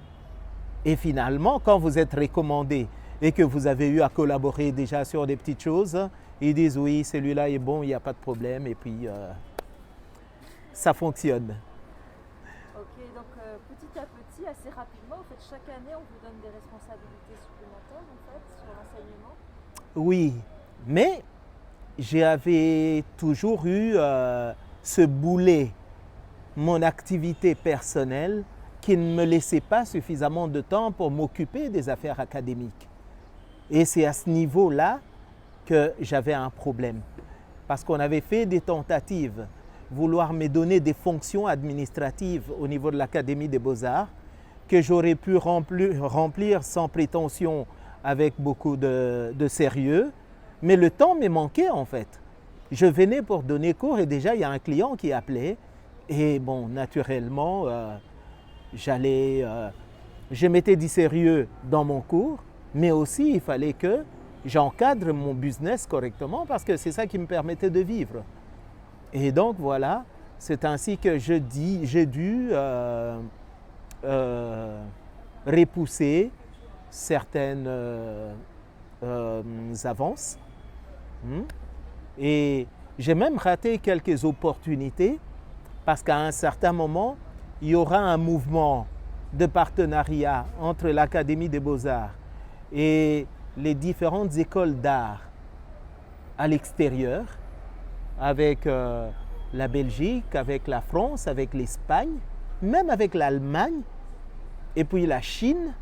Et finalement, quand vous êtes recommandé et que vous avez eu à collaborer déjà sur des petites choses, ils disent « oui, celui-là est bon, il n'y a pas de problème. » Et puis, ça fonctionne. Ok, donc petit à petit, assez rapidement, en fait, chaque année, on vous donne des responsabilités supplémentaires, en fait, sur l'enseignement? Oui, mais j'avais toujours eu ce boulet, mon activité personnelle, qui ne me laissait pas suffisamment de temps pour m'occuper des affaires académiques. Et c'est à ce niveau-là que j'avais un problème. Parce qu'on avait fait des tentatives, vouloir me donner des fonctions administratives au niveau de l'Académie des Beaux-Arts, que j'aurais pu remplir sans prétention avec beaucoup de sérieux. Mais le temps me manquait en fait. Je venais pour donner cours et déjà il y a un client qui appelait. Et bon, naturellement, je mettais du sérieux dans mon cours, mais aussi il fallait que j'encadre mon business correctement parce que c'est ça qui me permettait de vivre. Et donc voilà, c'est ainsi que j'ai dû repousser certaines avances. Et j'ai même raté quelques opportunités parce qu'à un certain moment, il y aura un mouvement de partenariat entre l'Académie des Beaux-Arts et les différentes écoles d'art à l'extérieur, avec la Belgique, avec la France, avec l'Espagne, même avec l'Allemagne, et puis la Chine.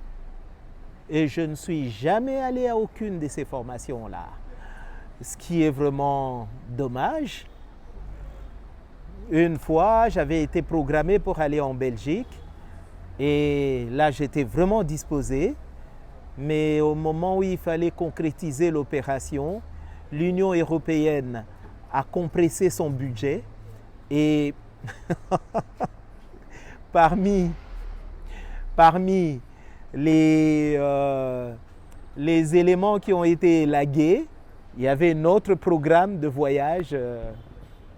Et je ne suis jamais allé à aucune de ces formations-là. Ce qui est vraiment dommage. Une fois, j'avais été programmé pour aller en Belgique. Et là, j'étais vraiment disposé. Mais au moment où il fallait concrétiser l'opération, l'Union européenne a compressé son budget. Et parmi les éléments qui ont été élagués, il y avait notre programme de voyage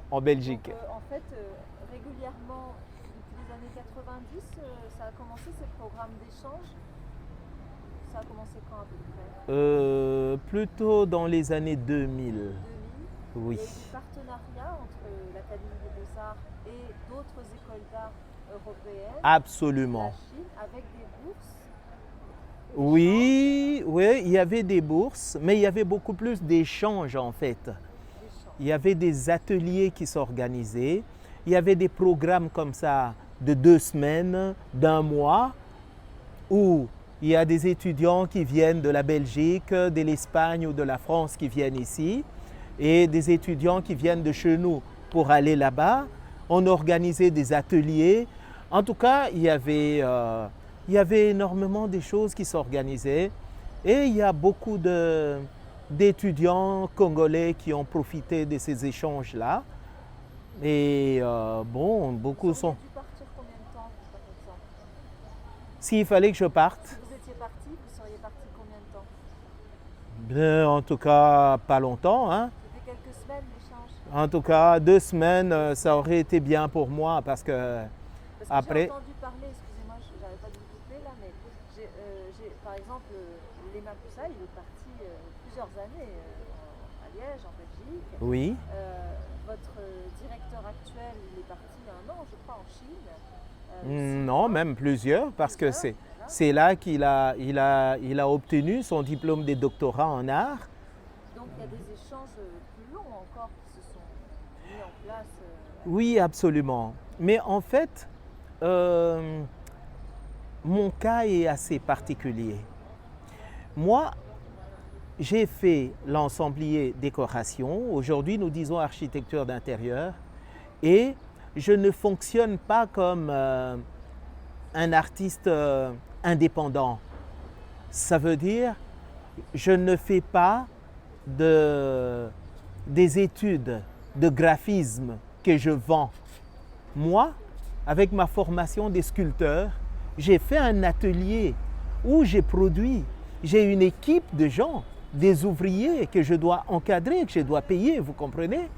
en Belgique. Donc, en fait, régulièrement, depuis les années 90, ça a commencé ces programmes d'échange. Ça a commencé quand à peu près? Plutôt dans les années 2000. 2000. Oui. Il y a eu du partenariat entre l'Académie des Beaux-Arts et d'autres écoles d'art européennes. Absolument. La Chine, avec des bourses. Oui, oui, il y avait des bourses, mais il y avait beaucoup plus d'échanges en fait. Il y avait des ateliers qui s'organisaient, il y avait des programmes comme ça de 2 semaines, d'1 mois, où il y a des étudiants qui viennent de la Belgique, de l'Espagne ou de la France qui viennent ici, et des étudiants qui viennent de chez nous pour aller là-bas. On organisait des ateliers. En tout cas, il y avait énormément de choses qui s'organisaient et il y a beaucoup d'étudiants congolais qui ont profité de ces échanges-là. Et bon, beaucoup sont... Vous auriez dû partir combien de temps, par exemple? S'il fallait que je parte, Si vous étiez parti, vous seriez parti combien de temps? ben, en tout cas, pas longtemps, hein. C'était quelques semaines l'échange? En tout cas, 2 semaines, ça aurait été bien pour moi parce que après... J'ai entendu parler, excusez-moi, j'arrête pas de vous couper là, mais par exemple, Léma Poussa, il est parti plusieurs années à Liège, en Belgique. Oui. Votre directeur actuel, il est parti 1 an, je crois, en Chine. Non, même plusieurs, parce que c'est là qu'il a obtenu son diplôme de doctorat en art. Donc il y a des échanges plus longs encore qui se sont mis en place. Oui, absolument. Mais en fait, mon cas est assez particulier. Moi, j'ai fait l'ensemblier décoration. Aujourd'hui, nous disons architecture d'intérieur. Et je ne fonctionne pas comme un artiste indépendant. Ça veut dire, je ne fais pas des études de graphisme que je vends. Moi, avec ma formation de sculpteur, j'ai fait un atelier où j'ai produit. J'ai une équipe de gens, des ouvriers que je dois encadrer, que je dois payer, vous comprenez?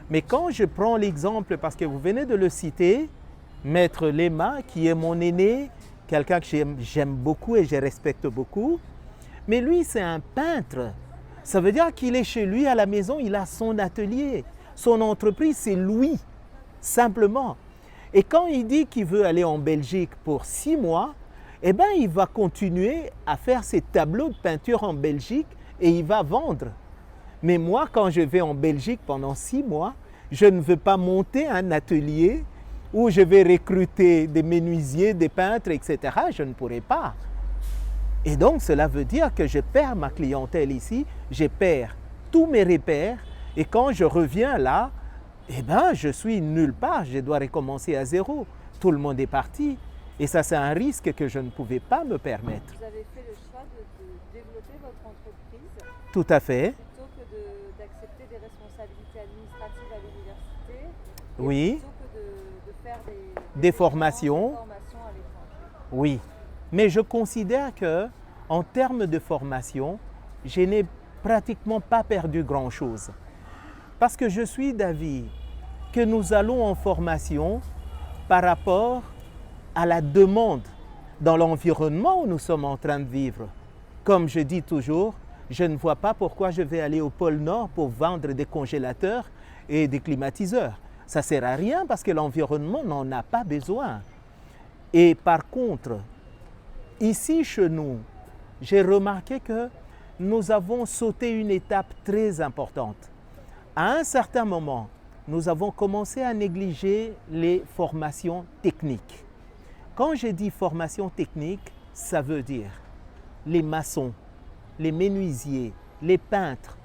Mais quand je prends l'exemple, parce que vous venez de le citer, Maître Léma, qui est mon aîné, quelqu'un que j'aime beaucoup et je respecte beaucoup, mais lui, c'est un peintre. Ça veut dire qu'il est chez lui à la maison, il a son atelier. Son entreprise, c'est lui, simplement. Et quand il dit qu'il veut aller en Belgique pour 6 mois, eh bien, il va continuer à faire ses tableaux de peinture en Belgique et il va vendre. Mais moi, quand je vais en Belgique pendant 6 mois, je ne veux pas monter un atelier où je vais recruter des menuisiers, des peintres, etc. Je ne pourrai pas. Et donc, cela veut dire que je perds ma clientèle ici, je perds tous mes repères. Et quand je reviens là, eh bien, je suis nulle part, je dois recommencer à zéro. Tout le monde est parti. Et ça, c'est un risque que je ne pouvais pas me permettre. Vous avez fait le choix de développer votre entreprise Tout à fait. plutôt que d'accepter des responsabilités administratives à l'université. Oui. Plutôt que de faire Des formations. à l'étranger. Oui. Mais je considère que, en termes de formation, je n'ai pratiquement pas perdu grand-chose. Parce que je suis d'avis que nous allons en formation par rapport à la demande dans l'environnement où nous sommes en train de vivre. Comme je dis toujours, je ne vois pas pourquoi je vais aller au pôle Nord pour vendre des congélateurs et des climatiseurs. Ça ne sert à rien parce que l'environnement n'en a pas besoin. Et par contre, ici chez nous, j'ai remarqué que nous avons sauté une étape très importante. À un certain moment, nous avons commencé à négliger les formations techniques. Quand je dis formation technique, ça veut dire les maçons, les menuisiers, les peintres.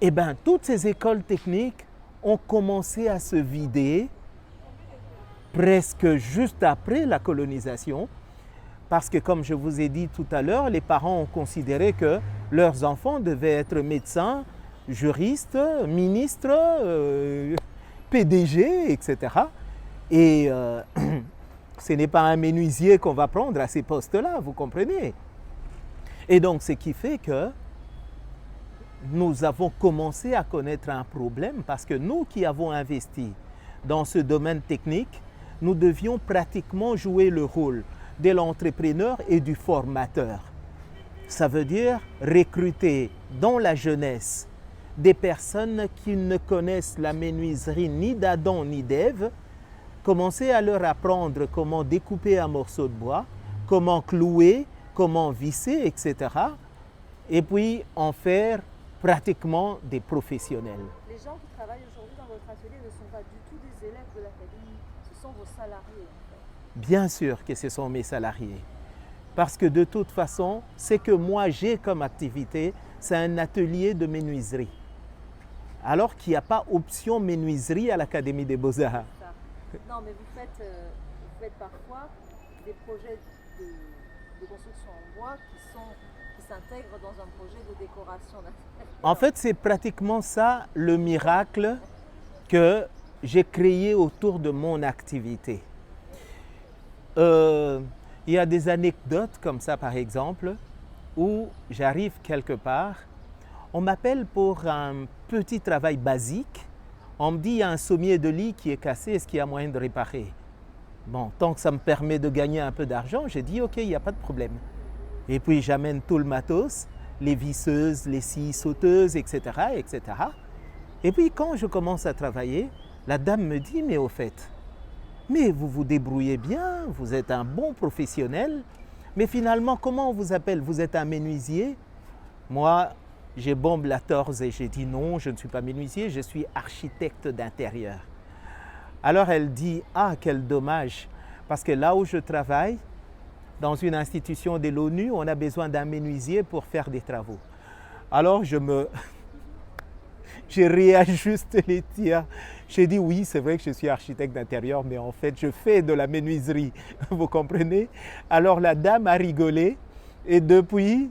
Eh bien, toutes ces écoles techniques ont commencé à se vider presque juste après la colonisation, parce que comme je vous ai dit tout à l'heure, les parents ont considéré que leurs enfants devaient être médecins, juristes, ministres, PDG, etc. Et ce n'est pas un menuisier qu'on va prendre à ces postes-là, vous comprenez? Et donc, ce qui fait que nous avons commencé à connaître un problème parce que nous qui avons investi dans ce domaine technique, nous devions pratiquement jouer le rôle de l'entrepreneur et du formateur. Ça veut dire recruter dans la jeunesse des personnes qui ne connaissent la menuiserie ni d'Adam ni d'Ève, commencer à leur apprendre comment découper un morceau de bois, comment clouer, comment visser, etc. Et puis en faire pratiquement des professionnels. Les gens qui travaillent aujourd'hui dans votre atelier ne sont pas du tout des élèves de l'académie, ce sont vos salariés en fait. Bien sûr que ce sont mes salariés. Parce que de toute façon, ce que moi j'ai comme activité, c'est un atelier de menuiserie. Alors qu'il n'y a pas option menuiserie à l'Académie des Beaux-Arts. Non, mais vous faites parfois des projets de construction en bois qui s'intègrent dans un projet de décoration d'intérieur. En fait, c'est pratiquement ça le miracle que j'ai créé autour de mon activité. Il y a des anecdotes comme ça, par exemple, où j'arrive quelque part, on m'appelle pour un petit travail basique, on me dit il y a un sommier de lit qui est cassé, est-ce qu'il y a moyen de réparer? Bon, tant que ça me permet de gagner un peu d'argent, j'ai dit ok, il n'y a pas de problème. Et puis j'amène tout le matos, les visseuses, les scies sauteuses, etc., etc. Et puis quand je commence à travailler, la dame me dit mais au fait, mais vous vous débrouillez bien, vous êtes un bon professionnel, mais finalement comment on vous appelle? Vous êtes un menuisier? Moi, j'ai bombe la torse et j'ai dit non, je ne suis pas menuisier, je suis architecte d'intérieur. Alors elle dit, ah quel dommage, parce que là où je travaille, dans une institution de l'ONU, on a besoin d'un menuisier pour faire des travaux. Alors je réajuste les tirs. J'ai dit oui, c'est vrai que je suis architecte d'intérieur, mais en fait je fais de la menuiserie, vous comprenez? Alors la dame a rigolé et depuis,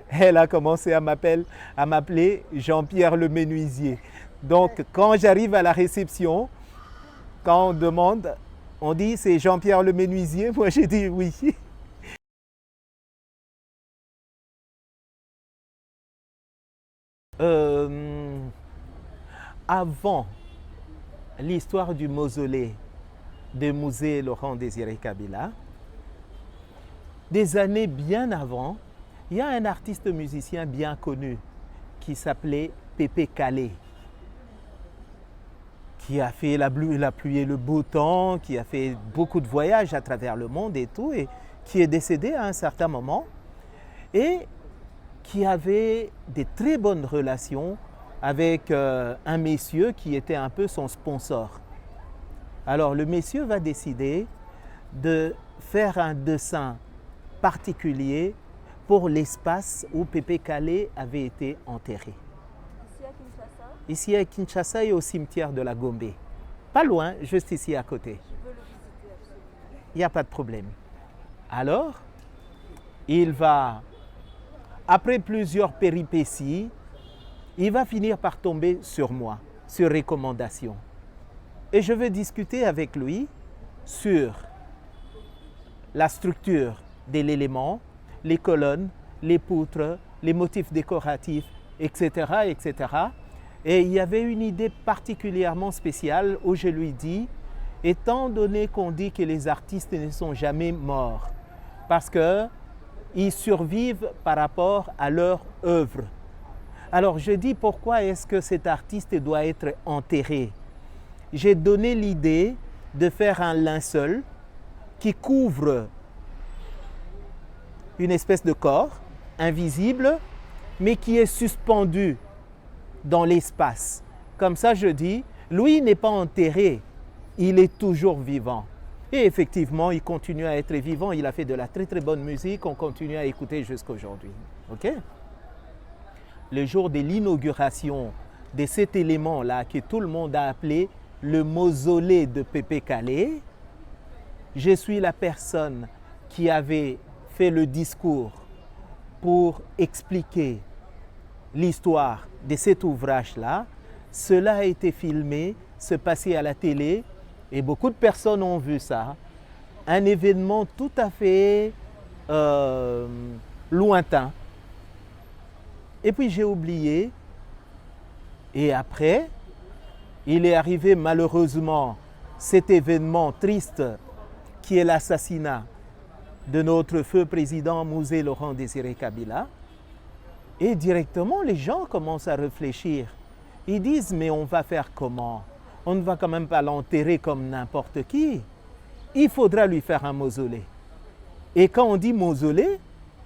elle a commencé à m'appeler Jean-Pierre le menuisier. Donc quand j'arrive à la réception, quand on demande, on dit c'est Jean-Pierre le menuisier, moi j'ai dit oui. Avant l'histoire du mausolée de Musée Laurent Désiré Kabila, des années bien avant, il y a un artiste musicien bien connu qui s'appelait Pépé Calé, qui a fait la pluie et le beau temps, qui a fait beaucoup de voyages à travers le monde et tout, et qui est décédé à un certain moment, et qui avait des très bonnes relations avec un monsieur qui était un peu son sponsor. Alors le monsieur va décider de faire un dessin particulier pour l'espace où Pépé Calé avait été enterré. Ici à Kinshasa? Ici à Kinshasa et au cimetière de la Gombe. Pas loin, juste ici à côté. Je veux le visiter absolument. Il n'y a pas de problème. Alors, il va, après plusieurs péripéties, il va finir par tomber sur moi, sur recommandation. Et je vais discuter avec lui sur la structure de l'élément, les colonnes, les poutres, les motifs décoratifs, etc., etc. Et il y avait une idée particulièrement spéciale où je lui dis, étant donné qu'on dit que les artistes ne sont jamais morts, parce qu'ils survivent par rapport à leur œuvre. Alors je dis pourquoi est-ce que cet artiste doit être enterré? J'ai donné l'idée de faire un linceul qui couvre une espèce de corps invisible, mais qui est suspendu dans l'espace. Comme ça, je dis, lui n'est pas enterré, il est toujours vivant. Et effectivement, il continue à être vivant, il a fait de la très très bonne musique, on continue à écouter jusqu'à aujourd'hui. Ok? Le jour de l'inauguration de cet élément-là que tout le monde a appelé le mausolée de Pépé Calé, je suis la personne qui avait fait le discours pour expliquer l'histoire de cet ouvrage-là. Cela a été filmé, se passait à la télé et beaucoup de personnes ont vu ça. Un événement tout à fait lointain. Et puis j'ai oublié. Et après, il est arrivé malheureusement cet événement triste qui est l'assassinat de notre feu président Mouzé Laurent Désiré Kabila. Et directement, les gens commencent à réfléchir. Ils disent, mais on va faire comment? On ne va quand même pas l'enterrer comme n'importe qui. Il faudra lui faire un mausolée. Et quand on dit mausolée,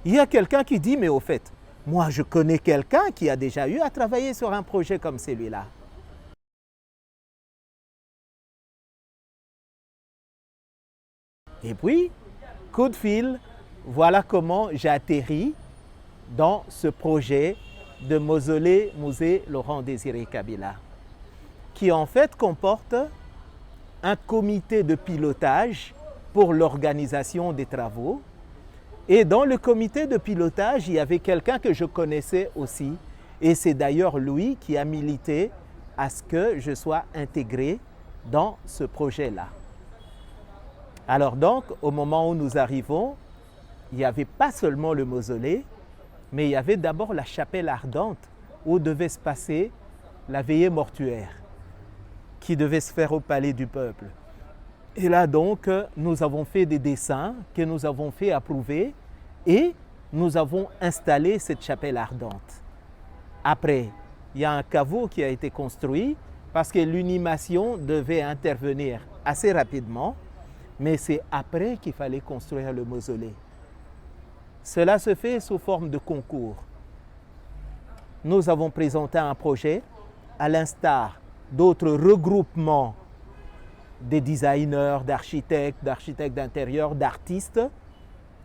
il y a quelqu'un qui dit, mais au fait, moi je connais quelqu'un qui a déjà eu à travailler sur un projet comme celui-là. Et puis, coup de fil, voilà comment j'ai atterri dans ce projet de mausolée Mouzé Laurent Désiré Kabila, qui en fait comporte un comité de pilotage pour l'organisation des travaux. Et dans le comité de pilotage, il y avait quelqu'un que je connaissais aussi, et c'est d'ailleurs lui qui a milité à ce que je sois intégré dans ce projet-là. Alors donc, au moment où nous arrivons, il n'y avait pas seulement le mausolée, mais il y avait d'abord la chapelle ardente où devait se passer la veillée mortuaire qui devait se faire au Palais du Peuple. Et là donc, nous avons fait des dessins que nous avons fait approuver et nous avons installé cette chapelle ardente. Après, il y a un caveau qui a été construit parce que l'inhumation devait intervenir assez rapidement, mais c'est après qu'il fallait construire le mausolée. Cela se fait sous forme de concours. Nous avons présenté un projet à l'instar d'autres regroupements des designers, d'architectes d'intérieur, d'artistes.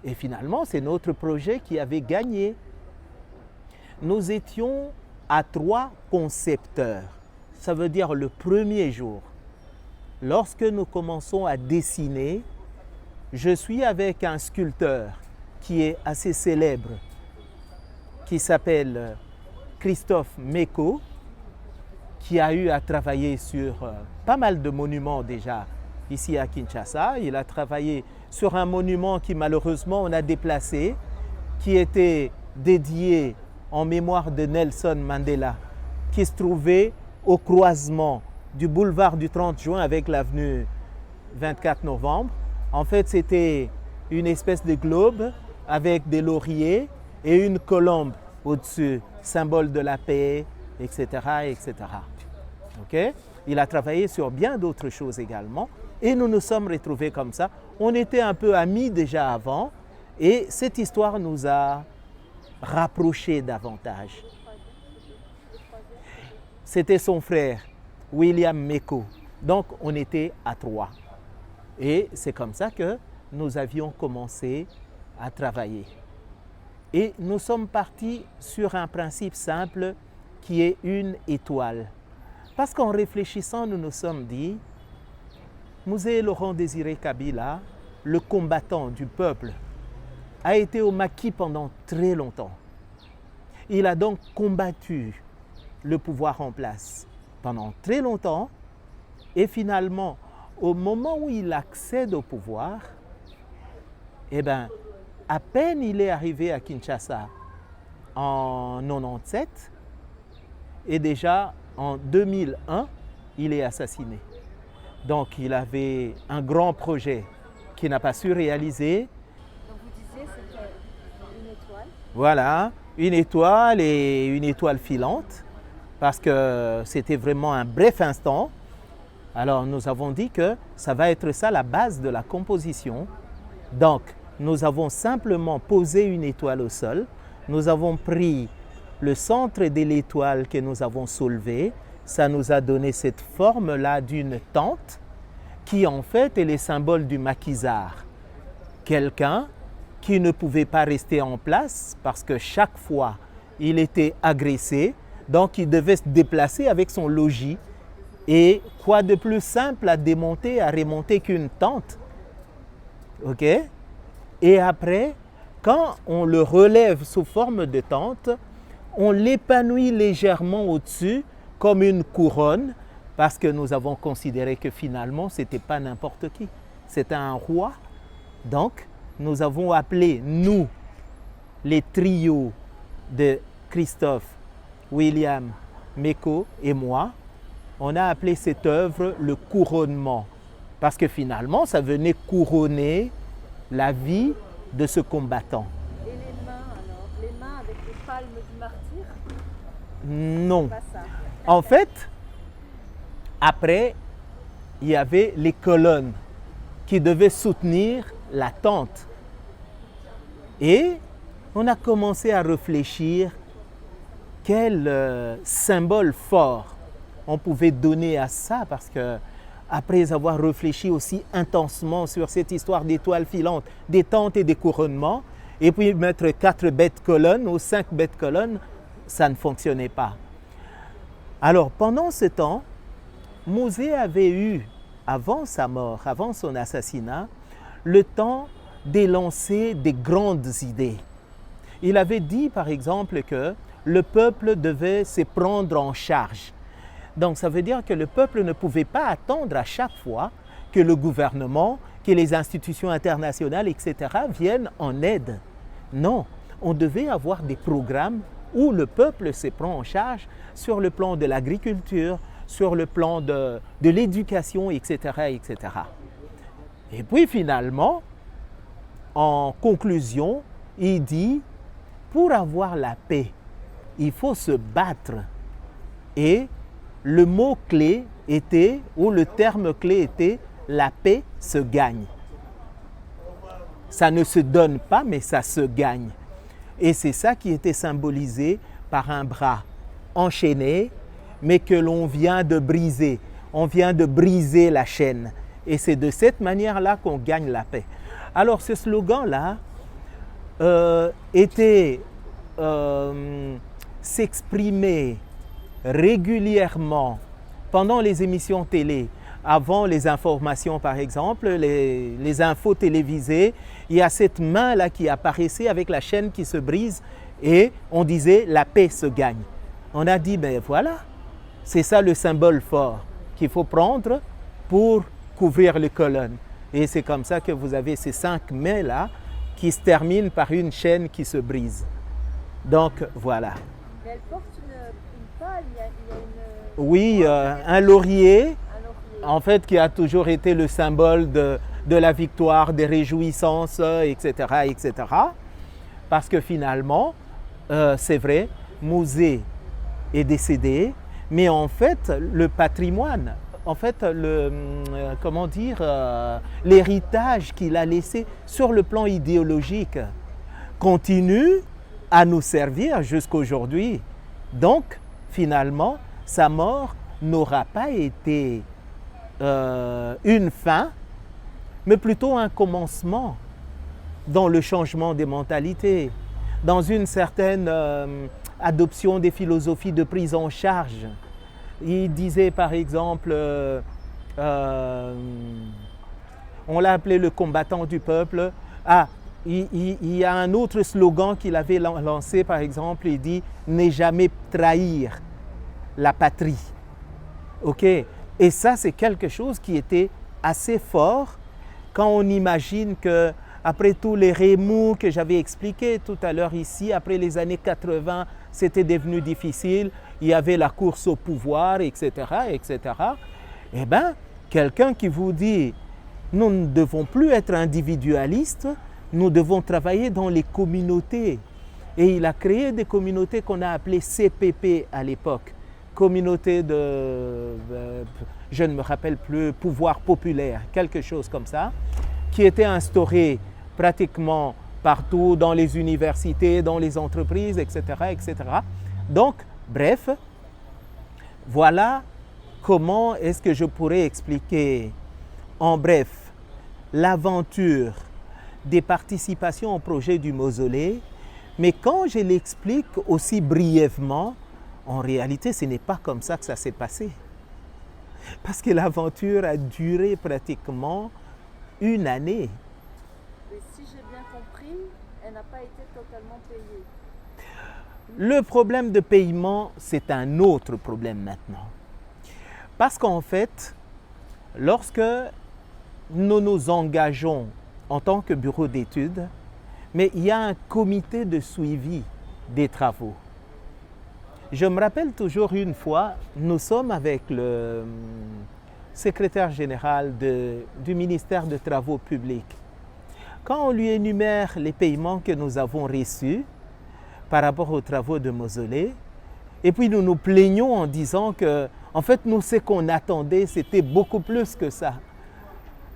Et finalement, c'est notre projet qui avait gagné. Nous étions à 3 concepteurs. Ça veut dire le premier jour. Lorsque nous commençons à dessiner, je suis avec un sculpteur qui est assez célèbre, qui s'appelle Christophe Meko, qui a eu à travailler sur pas mal de monuments déjà ici à Kinshasa. Il a travaillé sur un monument qui malheureusement on a déplacé, qui était dédié en mémoire de Nelson Mandela, qui se trouvait au croisement du boulevard du 30 juin avec l'avenue 24 novembre. En fait, c'était une espèce de globe avec des lauriers et une colombe au-dessus, symbole de la paix, etc., etc. Okay? Il a travaillé sur bien d'autres choses également et nous nous sommes retrouvés comme ça. On était un peu amis déjà avant et cette histoire nous a rapprochés davantage. C'était son frère, William Meko. Donc on était à 3. Et c'est comme ça que nous avions commencé à travailler. Et nous sommes partis sur un principe simple qui est une étoile. Parce qu'en réfléchissant, nous nous sommes dit, Mouzé Laurent Désiré Kabila, le combattant du peuple, a été au maquis pendant très longtemps. Il a donc combattu le pouvoir en place pendant très longtemps et finalement, au moment où il accède au pouvoir, eh bien, à peine il est arrivé à Kinshasa en 1997 et déjà en 2001, il est assassiné. Donc il avait un grand projet qu'il n'a pas su réaliser. Donc vous disiez c'était une étoile. Voilà, une étoile et une étoile filante parce que c'était vraiment un bref instant. Alors nous avons dit que ça va être ça la base de la composition. Donc nous avons simplement posé une étoile au sol. nous avons pris le centre de l'étoile que nous avons soulevé, ça nous a donné cette forme-là d'une tente qui en fait est le symbole du maquisard. Quelqu'un qui ne pouvait pas rester en place parce que chaque fois il était agressé, donc il devait se déplacer avec son logis. Et quoi de plus simple à démonter, à remonter qu'une tente? Ok? Et après, quand on le relève sous forme de tente, on l'épanouit légèrement au-dessus comme une couronne parce que nous avons considéré que finalement, ce n'était pas n'importe qui. C'était un roi. Donc, nous avons appelé, nous, les trios de Christophe, William, Meko et moi, on a appelé cette œuvre le couronnement. Parce que finalement, ça venait couronner la vie de ce combattant. Et les mains alors? Les mains avec les palmes du martyr? Non. Pas ça. En fait, après, il y avait les colonnes qui devaient soutenir la tente. Et on a commencé à réfléchir quel symbole fort on pouvait donner à ça, parce que après avoir réfléchi aussi intensement sur cette histoire d'étoiles filantes, des tentes et des couronnements, et puis mettre 4 bêtes colonnes ou 5 bêtes colonnes, ça ne fonctionnait pas. Alors pendant ce temps, Mosè avait eu, avant sa mort, avant son assassinat, le temps d'élancer des grandes idées. Il avait dit par exemple que le peuple devait se prendre en charge. Donc ça veut dire que le peuple ne pouvait pas attendre à chaque fois que le gouvernement, que les institutions internationales, etc. viennent en aide. Non, on devait avoir des programmes où le peuple se prend en charge sur le plan de l'agriculture, sur le plan de l'éducation, etc., etc. Et puis finalement, en conclusion, il dit, pour avoir la paix, il faut se battre. Et le mot clé était, ou le terme clé était, la paix se gagne. Ça ne se donne pas, mais ça se gagne. Et c'est ça qui était symbolisé par un bras enchaîné, mais que l'on vient de briser. On vient de briser la chaîne. Et c'est de cette manière-là qu'on gagne la paix. Alors ce slogan-là s'exprimait régulièrement pendant les émissions télé, avant les informations par exemple, les infos télévisées, il y a cette main-là qui apparaissait avec la chaîne qui se brise et on disait la paix se gagne. On a dit ben voilà, c'est ça le symbole fort qu'il faut prendre pour couvrir les colonnes. Et c'est comme ça que vous avez ces 5 mains-là qui se terminent par une chaîne qui se brise. Donc voilà. Mais elle porte une palme, il y a une... Oui, un laurier, en fait, qui a toujours été le symbole de la victoire, des réjouissances, etc., etc. Parce que finalement, c'est vrai, Mosè est décédé, mais en fait, le patrimoine, en fait, l'héritage qu'il a laissé sur le plan idéologique continue à nous servir jusqu'aujourd'hui. Donc, finalement, sa mort n'aura pas été une fin, mais plutôt un commencement dans le changement des mentalités, dans une certaine adoption des philosophies de prise en charge. Il disait par exemple, on l'a appelé le combattant du peuple. Ah, il y a un autre slogan qu'il avait lancé par exemple, il dit « Ne jamais trahir la patrie ». Ok? Et ça, c'est quelque chose qui était assez fort quand on imagine que après tous les remous que j'avais expliqués tout à l'heure ici, après les années 80, c'était devenu difficile, il y avait la course au pouvoir, etc., etc. Eh bien, quelqu'un qui vous dit « Nous ne devons plus être individualistes, nous devons travailler dans les communautés ». Et il a créé des communautés qu'on a appelées CPP à l'époque. Communauté je ne me rappelle plus, pouvoir populaire, quelque chose comme ça, qui était instauré pratiquement partout dans les universités, dans les entreprises, etc., etc. Donc, bref, voilà comment est-ce que je pourrais expliquer en bref l'aventure des participations au projet du mausolée, mais quand je l'explique aussi brièvement, en réalité, ce n'est pas comme ça que ça s'est passé. Parce que l'aventure a duré pratiquement une année. Et si j'ai bien compris, elle n'a pas été totalement payée. Le problème de paiement, c'est un autre problème maintenant. Parce qu'en fait, lorsque nous nous engageons en tant que bureau d'études, mais il y a un comité de suivi des travaux. Je me rappelle toujours une fois, nous sommes avec le secrétaire général du ministère des Travaux publics. Quand on lui énumère les paiements que nous avons reçus par rapport aux travaux de mausolée, et puis nous nous plaignons en disant que, en fait, nous, ce qu'on attendait, c'était beaucoup plus que ça.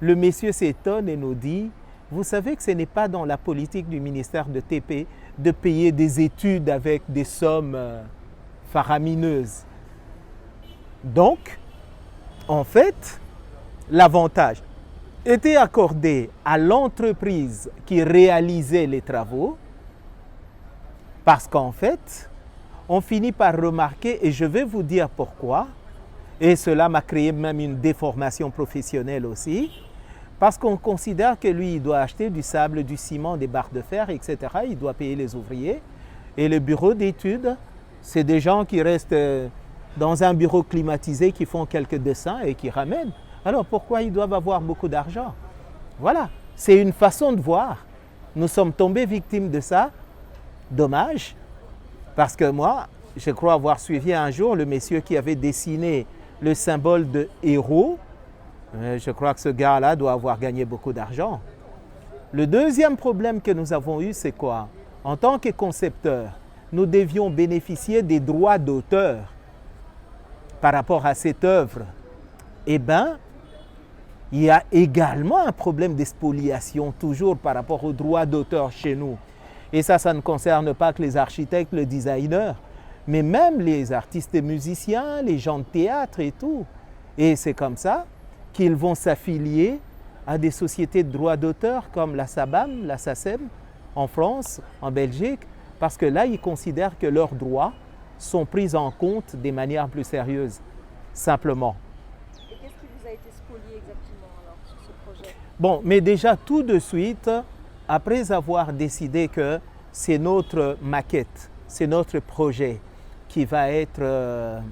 Le monsieur s'étonne et nous dit, vous savez que ce n'est pas dans la politique du ministère de TP de payer des études avec des sommes faramineuses. Donc, en fait, l'avantage était accordé à l'entreprise qui réalisait les travaux parce qu'en fait, on finit par remarquer, et je vais vous dire pourquoi, et cela m'a créé même une déformation professionnelle aussi, parce qu'on considère que lui, il doit acheter du sable, du ciment, des barres de fer, etc. Il doit payer les ouvriers. Et le bureau d'études, c'est des gens qui restent dans un bureau climatisé, qui font quelques dessins et qui ramènent. Alors pourquoi ils doivent avoir beaucoup d'argent? Voilà, c'est une façon de voir. Nous sommes tombés victimes de ça. Dommage, parce que moi, je crois avoir suivi un jour le monsieur qui avait dessiné le symbole de héros. Je crois que ce gars-là doit avoir gagné beaucoup d'argent. Le deuxième problème que nous avons eu, c'est quoi? En tant que concepteurs, nous devions bénéficier des droits d'auteur par rapport à cette œuvre. Eh bien, il y a également un problème d'expoliation toujours par rapport aux droits d'auteur chez nous. Et ça ne concerne pas que les architectes, les designers, mais même les artistes et musiciens, les gens de théâtre et tout. Et c'est comme ça qu'ils vont s'affilier à des sociétés de droits d'auteur comme la SABAM, la SACEM, en France, en Belgique, parce que là, ils considèrent que leurs droits sont pris en compte de manière plus sérieuse, simplement. Et qu'est-ce qui vous a été spolié exactement alors sur ce projet? Bon, mais déjà tout de suite, après avoir décidé que c'est notre maquette, c'est notre projet qui va être,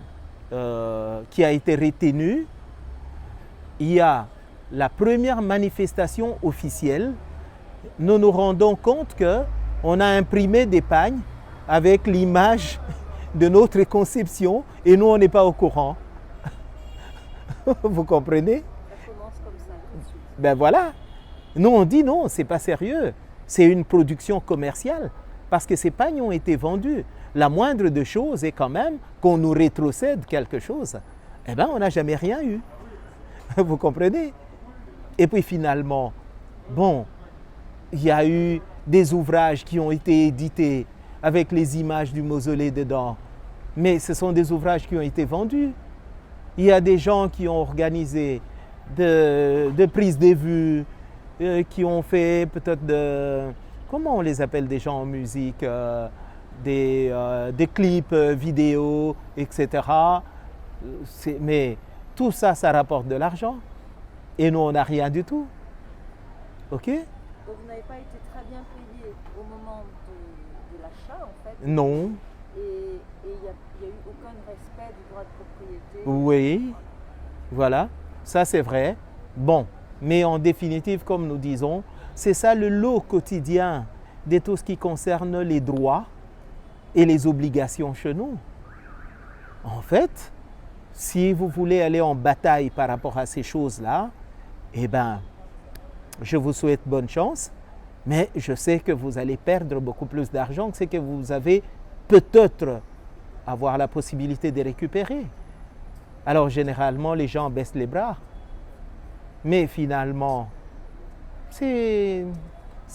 qui a été retenu, il y a la première manifestation officielle. Nous nous rendons compte qu'on a imprimé des pagnes avec l'image de notre conception et nous, on n'est pas au courant. Vous comprenez? Ça commence comme ça tout de suite. Ben voilà. Nous, on dit non, c'est pas sérieux. C'est une production commerciale parce que ces pagnes ont été vendus. La moindre des choses est quand même qu'on nous rétrocède quelque chose. Eh bien, on n'a jamais rien eu. Vous comprenez? Et puis finalement, bon, il y a eu des ouvrages qui ont été édités avec les images du mausolée dedans. Mais ce sont des ouvrages qui ont été vendus. Il y a des gens qui ont organisé de prises de vue, qui ont fait peut-être de... Comment on les appelle des gens en musique, des clips vidéo, etc. Mais tout ça, ça rapporte de l'argent. Et nous, on n'a rien du tout. OK? Donc vous n'avez pas été très bien payé au moment de l'achat en fait? Non. Et il n'y a eu aucun respect du droit de propriété? Oui. Voilà. Ça, c'est vrai. Bon. Mais en définitive, comme nous disons, c'est ça le lot quotidien de tout ce qui concerne les droits et les obligations chez nous. En fait, si vous voulez aller en bataille par rapport à ces choses-là, eh bien, je vous souhaite bonne chance, mais je sais que vous allez perdre beaucoup plus d'argent que ce que vous avez peut-être avoir la possibilité de récupérer. Alors, généralement, les gens baissent les bras. Mais finalement, c'est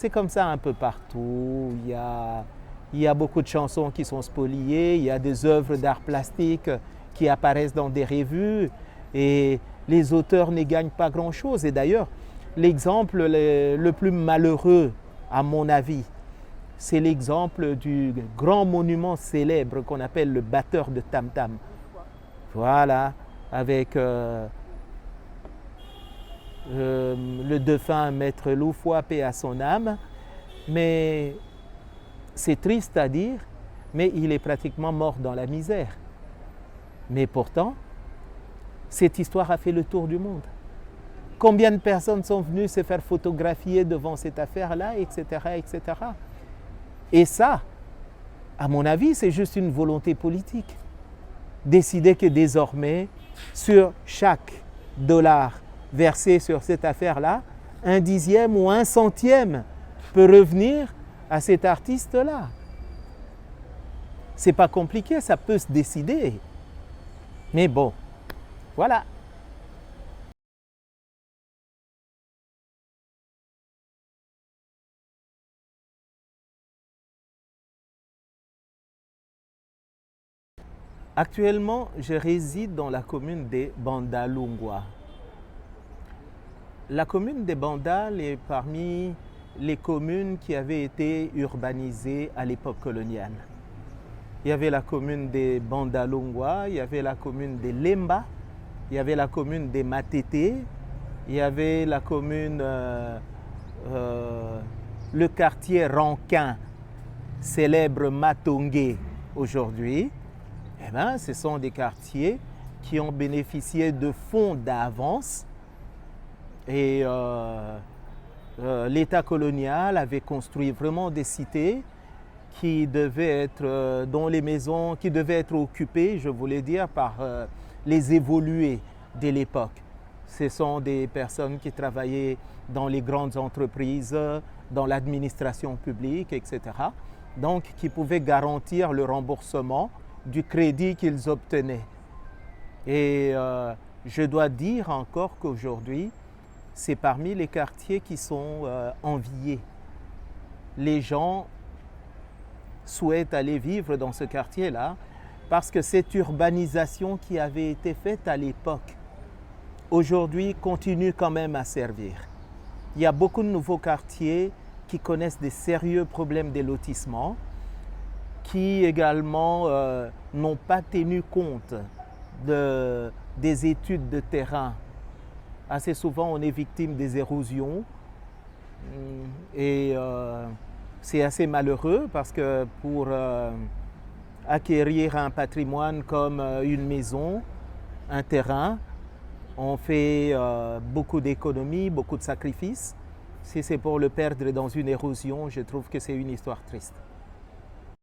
C'est comme ça un peu partout. Il y a beaucoup de chansons qui sont spoliées, il y a des œuvres d'art plastique qui apparaissent dans des revues et les auteurs n'y gagnent pas grand-chose. Et d'ailleurs, l'exemple le plus malheureux, à mon avis, c'est l'exemple du grand monument célèbre qu'on appelle le batteur de tam-tam. Voilà, avec le défunt maître Loufoy, paix à son âme. Mais c'est triste à dire, mais il est pratiquement mort dans la misère. Mais pourtant, cette histoire a fait le tour du monde. Combien de personnes sont venues se faire photographier devant cette affaire-là, etc., etc. Et ça, à mon avis, c'est juste une volonté politique. Décider que désormais, sur chaque dollar versé sur cette affaire-là, 1/10 ou 1/100 peut revenir à cet artiste-là. C'est pas compliqué, ça peut se décider. Mais bon, voilà. Actuellement, je réside dans la commune de Banda-Lungwa. La commune de Banda est parmi les communes qui avaient été urbanisées à l'époque coloniale. Il y avait la commune de Banda-Lungwa, il y avait la commune de Lemba, il y avait la commune de Matete, il y avait la commune, le quartier Rankin, célèbre Matongé aujourd'hui. Eh bien, ce sont des quartiers qui ont bénéficié de fonds d'avance et l'État colonial avait construit vraiment des cités qui devaient être, dont les maisons qui devaient être occupées, je voulais dire, par les évolués de l'époque. Ce sont des personnes qui travaillaient dans les grandes entreprises, dans l'administration publique, etc. Donc, qui pouvaient garantir le remboursement du crédit qu'ils obtenaient. Et je dois dire encore qu'aujourd'hui, c'est parmi les quartiers qui sont enviés. Les gens souhaitent aller vivre dans ce quartier-là parce que cette urbanisation qui avait été faite à l'époque, aujourd'hui, continue quand même à servir. Il y a beaucoup de nouveaux quartiers qui connaissent des sérieux problèmes de lotissement, qui également n'ont pas tenu compte des études de terrain. Assez souvent, on est victime des érosions et c'est assez malheureux parce que pour acquérir un patrimoine comme une maison, un terrain, on fait beaucoup d'économies, beaucoup de sacrifices. Si c'est pour le perdre dans une érosion, je trouve que c'est une histoire triste.